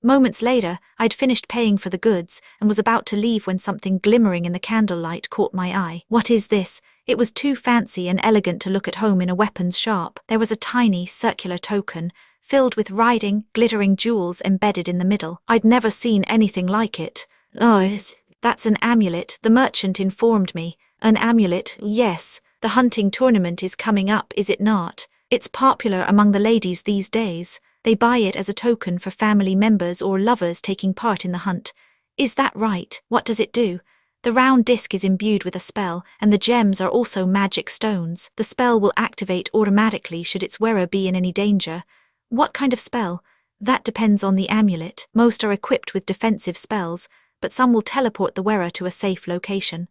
S1: Moments later, I'd finished paying for the goods and was about to leave when something glimmering in the candlelight caught my eye. What is this? It was too fancy and elegant to look at home in a weapons shop. There was a tiny, circular token, filled with riding, glittering jewels embedded in the middle. I'd never seen anything like it. Oh, that's an amulet, the merchant informed me. An amulet, yes. The hunting tournament is coming up, is it not? It's popular among the ladies these days. They buy it as a token for family members or lovers taking part in the hunt. Is that right? What does it do? The round disc is imbued with a spell, and the gems are also magic stones. The spell will activate automatically should its wearer be in any danger. What kind of spell? That depends on the amulet. Most are equipped with defensive spells, but some will teleport the wearer to a safe location.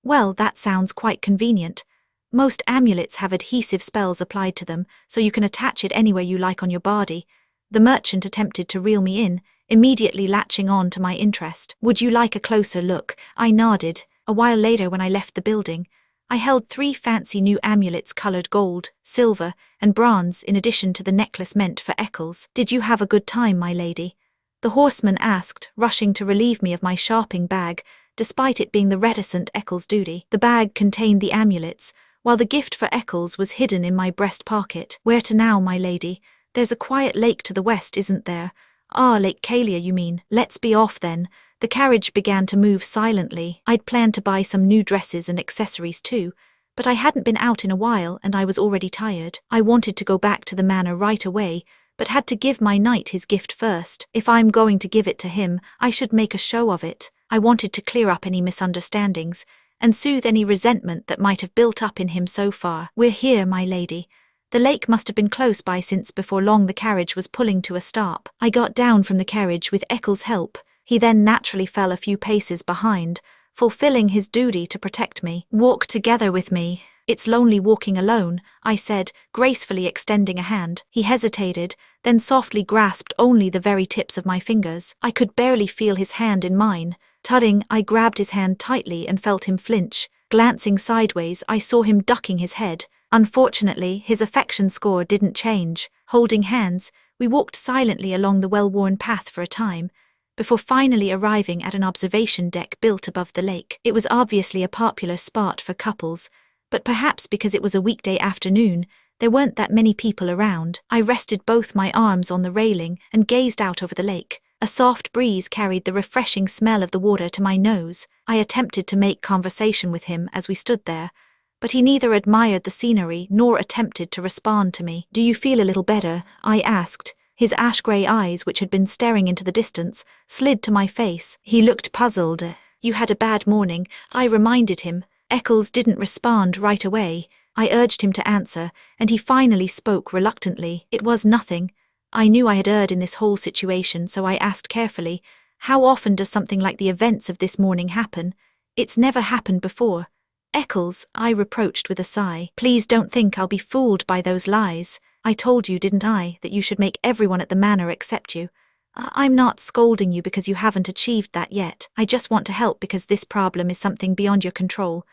S1: Well, that sounds quite convenient. Most amulets have adhesive spells applied to them, so you can attach it anywhere you like on your body. The merchant attempted to reel me in, immediately latching on to my interest. Would you like a closer look? I nodded. A while later, when I left the building, I held 3 fancy new amulets colored gold, silver, and bronze in addition to the necklace meant for Eccles. Did you have a good time, my lady? The horseman asked, rushing to relieve me of my shopping bag, despite it being the reticent Eccles' duty. The bag contained the amulets, while the gift for Eccles was hidden in my breast pocket. Where to now, my lady? There's a quiet lake to the west, isn't there? Ah, Lake Kalia, you mean. Let's be off then. The carriage began to move silently. I'd planned to buy some new dresses and accessories too, but I hadn't been out in a while and I was already tired. I wanted to go back to the manor right away, but had to give my knight his gift first. If I'm going to give it to him, I should make a show of it. I wanted to clear up any misunderstandings and soothe any resentment that might have built up in him so far. We're here, my lady. The lake must have been close by since before long the carriage was pulling to a stop. I got down from the carriage with Eccles' help. He then naturally fell a few paces behind, fulfilling his duty to protect me. Walk together with me. It's lonely walking alone, I said, gracefully extending a hand. He hesitated, then softly grasped only the very tips of my fingers. I could barely feel his hand in mine. Tudding, I grabbed his hand tightly and felt him flinch. Glancing sideways, I saw him ducking his head. Unfortunately, his affection score didn't change. Holding hands, we walked silently along the well-worn path for a time, before finally arriving at an observation deck built above the lake. It was obviously a popular spot for couples, but perhaps because it was a weekday afternoon, there weren't that many people around. I rested both my arms on the railing and gazed out over the lake. A soft breeze carried the refreshing smell of the water to my nose. I attempted to make conversation with him as we stood there, but he neither admired the scenery nor attempted to respond to me. "Do you feel a little better?" I asked. His ash-grey eyes, which had been staring into the distance, slid to my face. He looked puzzled. "You had a bad morning," I reminded him. Eccles didn't respond right away. I urged him to answer, and he finally spoke reluctantly. "It was nothing." I knew I had erred in this whole situation, so I asked carefully, "How often does something like the events of this morning happen?" "It's never happened before." "Eccles," I reproached with a sigh, "please don't think I'll be fooled by those lies. I told you, didn't I, that you should make everyone at the manor accept you? I'm not scolding you because you haven't achieved that yet. I just want to help because this problem is something beyond your control.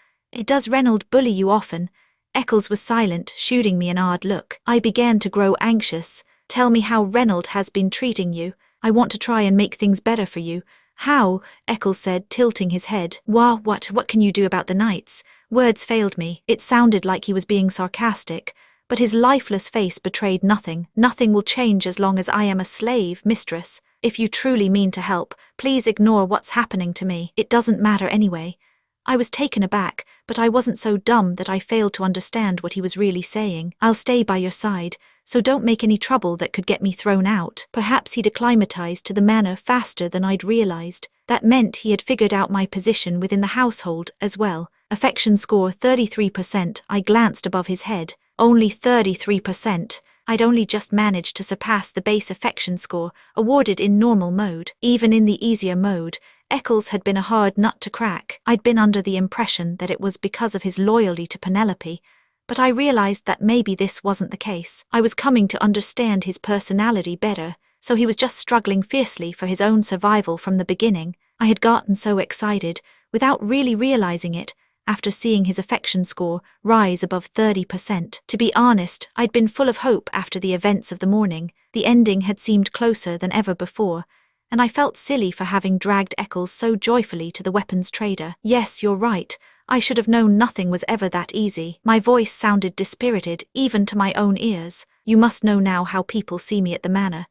S1: Does Reynold bully you often?" Eccles was silent, shooting me an odd look. I began to grow anxious. "Tell me how Reynold has been treating you. I want to try and make things better for you." "How?" Eccles said, tilting his head. What can you do about the knights?" Words failed me. It sounded like he was being sarcastic, but his lifeless face betrayed nothing. "Nothing will change as long as I am a slave, mistress. If you truly mean to help, please ignore what's happening to me. It doesn't matter anyway." I was taken aback, but I wasn't so dumb that I failed to understand what he was really saying. "I'll stay by your side, so don't make any trouble that could get me thrown out." Perhaps he'd acclimatized to the manor faster than I'd realized. That meant he had figured out my position within the household as well. Affection score 33%. I glanced above his head. Only 33%. I'd only just managed to surpass the base affection score, awarded in normal mode. Even in the easier mode, Eccles had been a hard nut to crack. I'd been under the impression that it was because of his loyalty to Penelope, but I realized that maybe this wasn't the case. I was coming to understand his personality better, so he was just struggling fiercely for his own survival from the beginning. I had gotten so excited, without really realizing it, after seeing his affection score rise above 30%. To be honest, I'd been full of hope after the events of the morning. The ending had seemed closer than ever before, and I felt silly for having dragged Eccles so joyfully to the weapons trader. "Yes, you're right. I should have known nothing was ever that easy." My voice sounded dispirited, even to my own ears. "You must know now how people see me at the manor."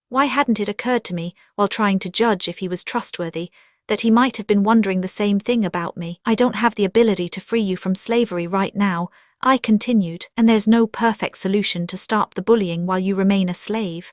S1: Why hadn't it occurred to me, while trying to judge if he was trustworthy, that he might have been wondering the same thing about me? "I don't have the ability to free you from slavery right now," I continued, "and there's no perfect solution to stop the bullying while you remain a slave."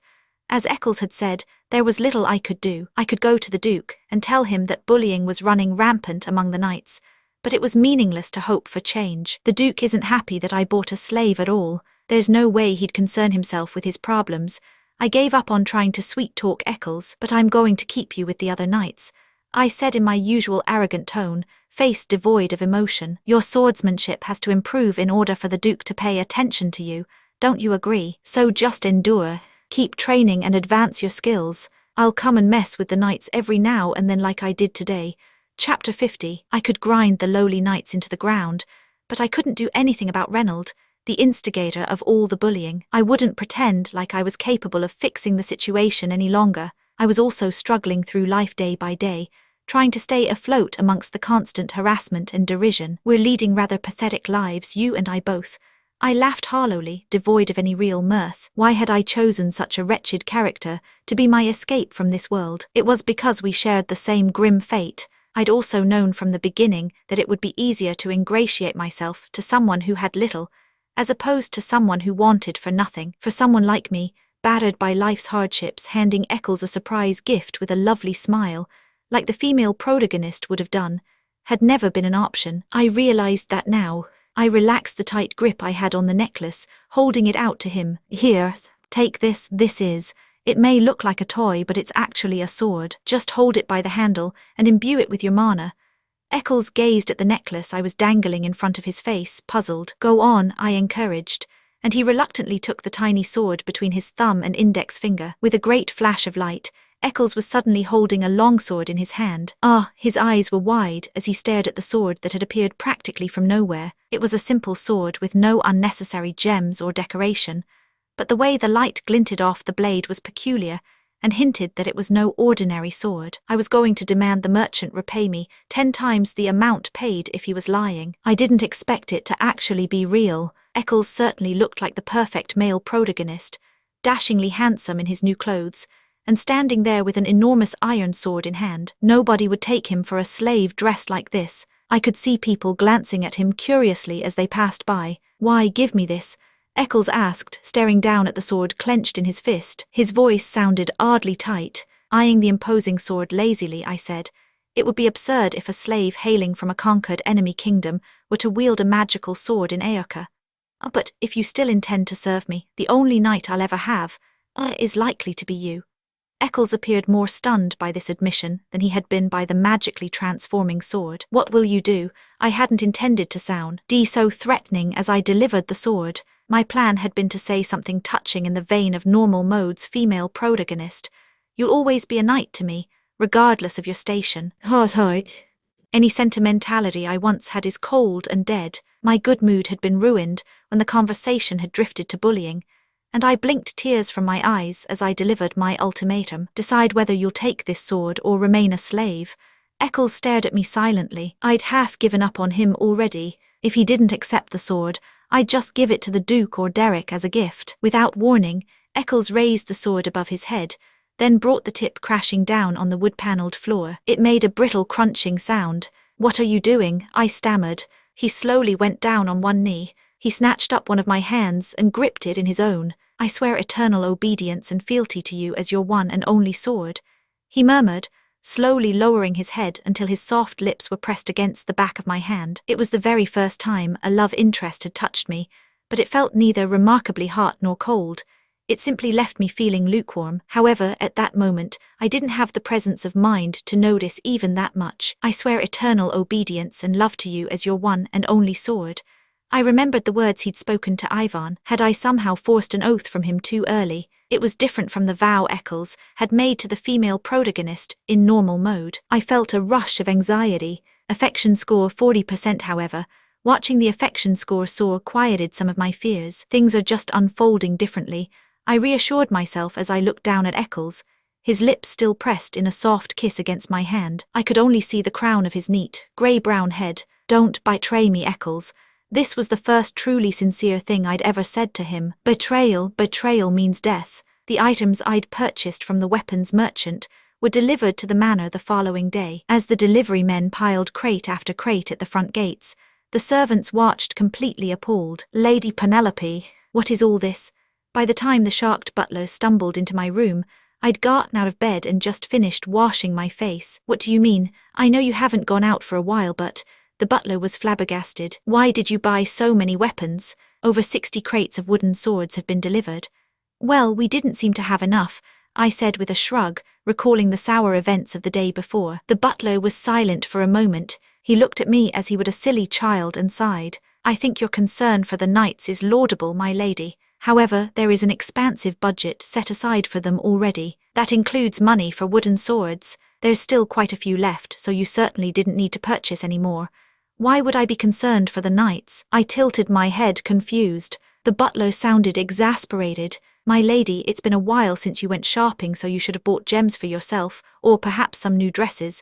S1: As Eccles had said, there was little I could do. I could go to the Duke and tell him that bullying was running rampant among the knights, but it was meaningless to hope for change. The Duke isn't happy that I bought a slave at all. There's no way he'd concern himself with his problems. I gave up on trying to sweet-talk Eccles. "But I'm going to keep you with the other knights," I said in my usual arrogant tone, face devoid of emotion. "Your swordsmanship has to improve in order for the Duke to pay attention to you. Don't you agree? So just endure. Keep training and advance your skills. I'll come and mess with the knights every now and then like I did today." Chapter 50. I could grind the lowly knights into the ground, but I couldn't do anything about Reynold, the instigator of all the bullying. I wouldn't pretend like I was capable of fixing the situation any longer. I was also struggling through life day by day, trying to stay afloat amongst the constant harassment and derision. "We're leading rather pathetic lives, you and I both." I laughed hollowly, devoid of any real mirth. Why had I chosen such a wretched character to be my escape from this world? It was because we shared the same grim fate. I'd also known from the beginning that it would be easier to ingratiate myself to someone who had little, as opposed to someone who wanted for nothing. For someone like me, battered by life's hardships, handing Eccles a surprise gift with a lovely smile, like the female protagonist would have done, had never been an option. I realized that now. I relaxed the tight grip I had on the necklace, holding it out to him. "Here, take this. It may look like a toy, but it's actually a sword. Just hold it by the handle and imbue it with your mana." Eccles gazed at the necklace I was dangling in front of his face, puzzled. Go on, I encouraged, and he reluctantly took the tiny sword between his thumb and index finger. With a great flash of light, Eccles was suddenly holding a longsword in his hand. His eyes were wide as he stared at the sword that had appeared practically from nowhere. It was a simple sword with no unnecessary gems or decoration, but the way the light glinted off the blade was peculiar and hinted that it was no ordinary sword. I was going to demand the merchant repay me 10 times the amount paid if he was lying. I didn't expect it to actually be real. Eccles certainly looked like the perfect male protagonist, dashingly handsome in his new clothes, and standing there with an enormous iron sword in hand. Nobody would take him for a slave dressed like this. I could see people glancing at him curiously as they passed by. Why give me this? Eccles asked, staring down at the sword clenched in his fist. His voice sounded oddly tight. Eyeing the imposing sword lazily, I said, it would be absurd if a slave hailing from a conquered enemy kingdom were to wield a magical sword in Aoka. But if you still intend to serve me, the only knight I'll ever have is likely to be you. Eccles appeared more stunned by this admission than he had been by the magically transforming sword. What will you do? I hadn't intended to sound so threatening as I delivered the sword. My plan had been to say something touching in the vein of Normal Mode's female protagonist. You'll always be a knight to me, regardless of your station. Heart. Any sentimentality I once had is cold and dead. My good mood had been ruined when the conversation had drifted to bullying, and I blinked tears from my eyes as I delivered my ultimatum. Decide whether you'll take this sword or remain a slave. Eccles stared at me silently. I'd half given up on him already. If he didn't accept the sword, I'd just give it to the Duke or Derek as a gift. Without warning, Eccles raised the sword above his head, then brought the tip crashing down on the wood-panelled floor. It made a brittle crunching sound. What are you doing? I stammered. He slowly went down on one knee. He snatched up one of my hands and gripped it in his own. I swear eternal obedience and fealty to you as your one and only sword, he murmured, slowly lowering his head until his soft lips were pressed against the back of my hand. It was the very first time a love interest had touched me, but it felt neither remarkably hot nor cold. It simply left me feeling lukewarm. However, at that moment, I didn't have the presence of mind to notice even that much. I swear eternal obedience and love to you as your one and only sword. I remembered the words he'd spoken to Ivan. Had I somehow forced an oath from him too early? It was different from the vow Eccles had made to the female protagonist in Normal Mode. I felt a rush of anxiety. Affection score 40%, however. Watching the affection score soar quieted some of my fears. Things are just unfolding differently, I reassured myself as I looked down at Eccles, his lips still pressed in a soft kiss against my hand. I could only see the crown of his neat, grey-brown head. Don't betray me, Eccles. This was the first truly sincere thing I'd ever said to him. Betrayal means death. The items I'd purchased from the weapons merchant were delivered to the manor the following day. As the delivery men piled crate after crate at the front gates, the servants watched completely appalled. Lady Penelope, what is all this? By the time the shocked butler stumbled into my room, I'd gotten out of bed and just finished washing my face. What do you mean? I know you haven't gone out for a while, but... The butler was flabbergasted. Why did you buy so many weapons? Over 60 crates of wooden swords have been delivered. Well, we didn't seem to have enough, I said with a shrug, recalling the sour events of the day before. The butler was silent for a moment. He looked at me as he would a silly child and sighed. I think your concern for the knights is laudable, my lady. However, there is an expansive budget set aside for them already. That includes money for wooden swords. There's still quite a few left, so you certainly didn't need to purchase any more. Why would I be concerned for the knights? I tilted my head, confused. The butler sounded exasperated. My lady, it's been a while since you went shopping, so you should have bought gems for yourself, or perhaps some new dresses.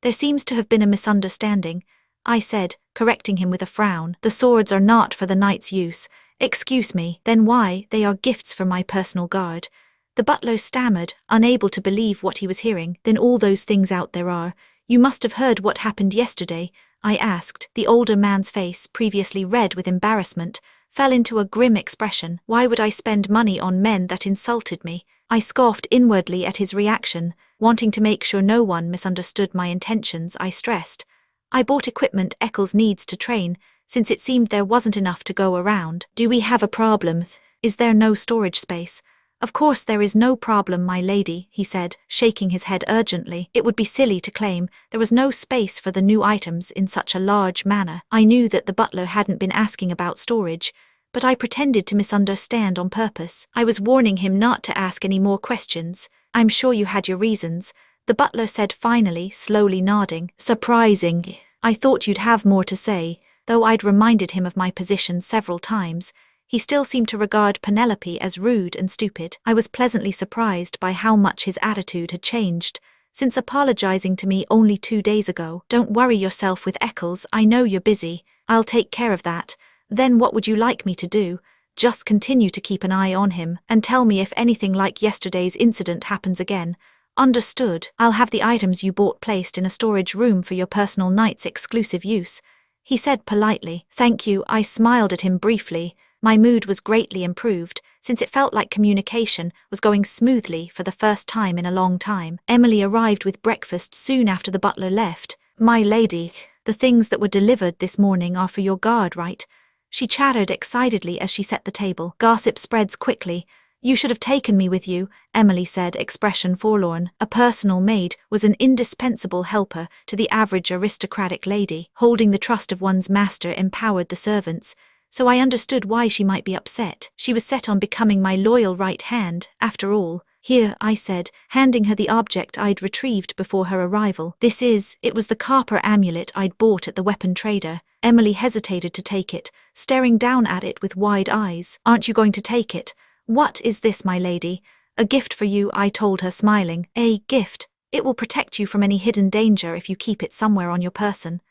S1: There seems to have been a misunderstanding, I said, correcting him with a frown. The swords are not for the knights' use. Excuse me, then why? They are gifts from my personal guard. The butler stammered, unable to believe what he was hearing. Then all those things out there are. You must have heard what happened yesterday, I asked. The older man's face, previously red with embarrassment, fell into a grim expression. Why would I spend money on men that insulted me? I scoffed inwardly at his reaction, wanting to make sure no one misunderstood my intentions. I stressed. I bought equipment Eccles needs to train, since it seemed there wasn't enough to go around. Do we have a problem? Is there no storage space? Of course there is no problem, my lady, he said, shaking his head urgently. It would be silly to claim there was no space for the new items in such a large manner. I knew that the butler hadn't been asking about storage, but I pretended to misunderstand on purpose. I was warning him not to ask any more questions. I'm sure you had your reasons, the butler said finally, slowly nodding. Surprising. I thought you'd have more to say. Though I'd reminded him of my position several times, he still seemed to regard Penelope as rude and stupid. I was pleasantly surprised by how much his attitude had changed since apologizing to me only 2 days ago. Don't worry yourself with Eccles, I know you're busy. I'll take care of that. Then what would you like me to do? Just continue to keep an eye on him, and tell me if anything like yesterday's incident happens again. Understood. I'll have the items you bought placed in a storage room for your personal night's exclusive use, he said politely. Thank you. I smiled at him briefly. My mood was greatly improved, since it felt like communication was going smoothly for the first time in a long time. Emily arrived with breakfast soon after the butler left. My lady, the things that were delivered this morning are for your guard, right? She chattered excitedly as she set the table. Gossip spreads quickly. You should have taken me with you, Emily said, expression forlorn. A personal maid was an indispensable helper to the average aristocratic lady. Holding the trust of one's master empowered the servants, so I understood why she might be upset. She was set on becoming my loyal right hand, after all. Here, I said, handing her the object I'd retrieved before her arrival. It was the copper amulet I'd bought at the weapon trader. Emily hesitated to take it, staring down at it with wide eyes. Aren't you going to take it? What is this, my lady? A gift for you, I told her, smiling. A gift? It will protect you from any hidden danger if you keep it somewhere on your person.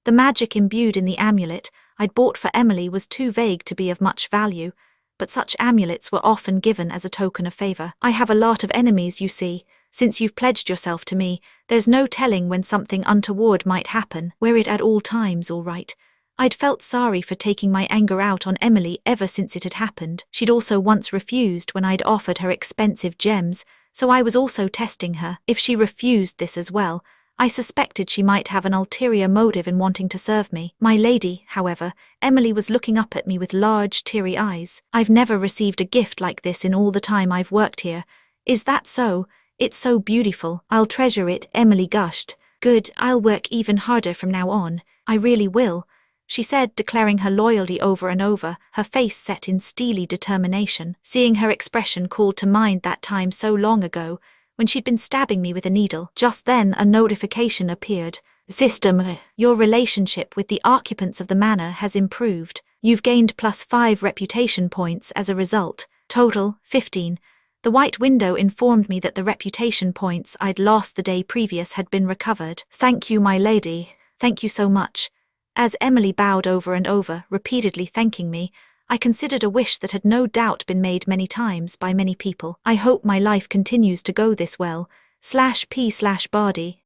S1: The magic imbued in the amulet I'd bought for Emily was too vague to be of much value, but such amulets were often given as a token of favor. I have a lot of enemies, you see. Since you've pledged yourself to me, there's no telling when something untoward might happen. Wear it at all times, all right. I'd felt sorry for taking my anger out on Emily ever since it had happened. She'd also once refused when I'd offered her expensive gems, so I was also testing her. If she refused this as well, I suspected she might have an ulterior motive in wanting to serve me. My lady, however, Emily was looking up at me with large, teary eyes. I've never received a gift like this in all the time I've worked here. Is that so? It's so beautiful. I'll treasure it, Emily gushed. Good, I'll work even harder from now on. I really will, she said, declaring her loyalty over and over, her face set in steely determination. Seeing her expression called to mind that time so long ago, when she'd been stabbing me with a needle. Just then a notification appeared. System, your relationship with the occupants of the manor has improved. You've gained +5 reputation points as a result. Total, 15. The white window informed me that the reputation points I'd lost the day previous had been recovered. Thank you, my lady. Thank you so much. As Emily bowed over and over, repeatedly thanking me, I considered a wish that had no doubt been made many times by many people. I hope my life continues to go this well. /P/Bardi.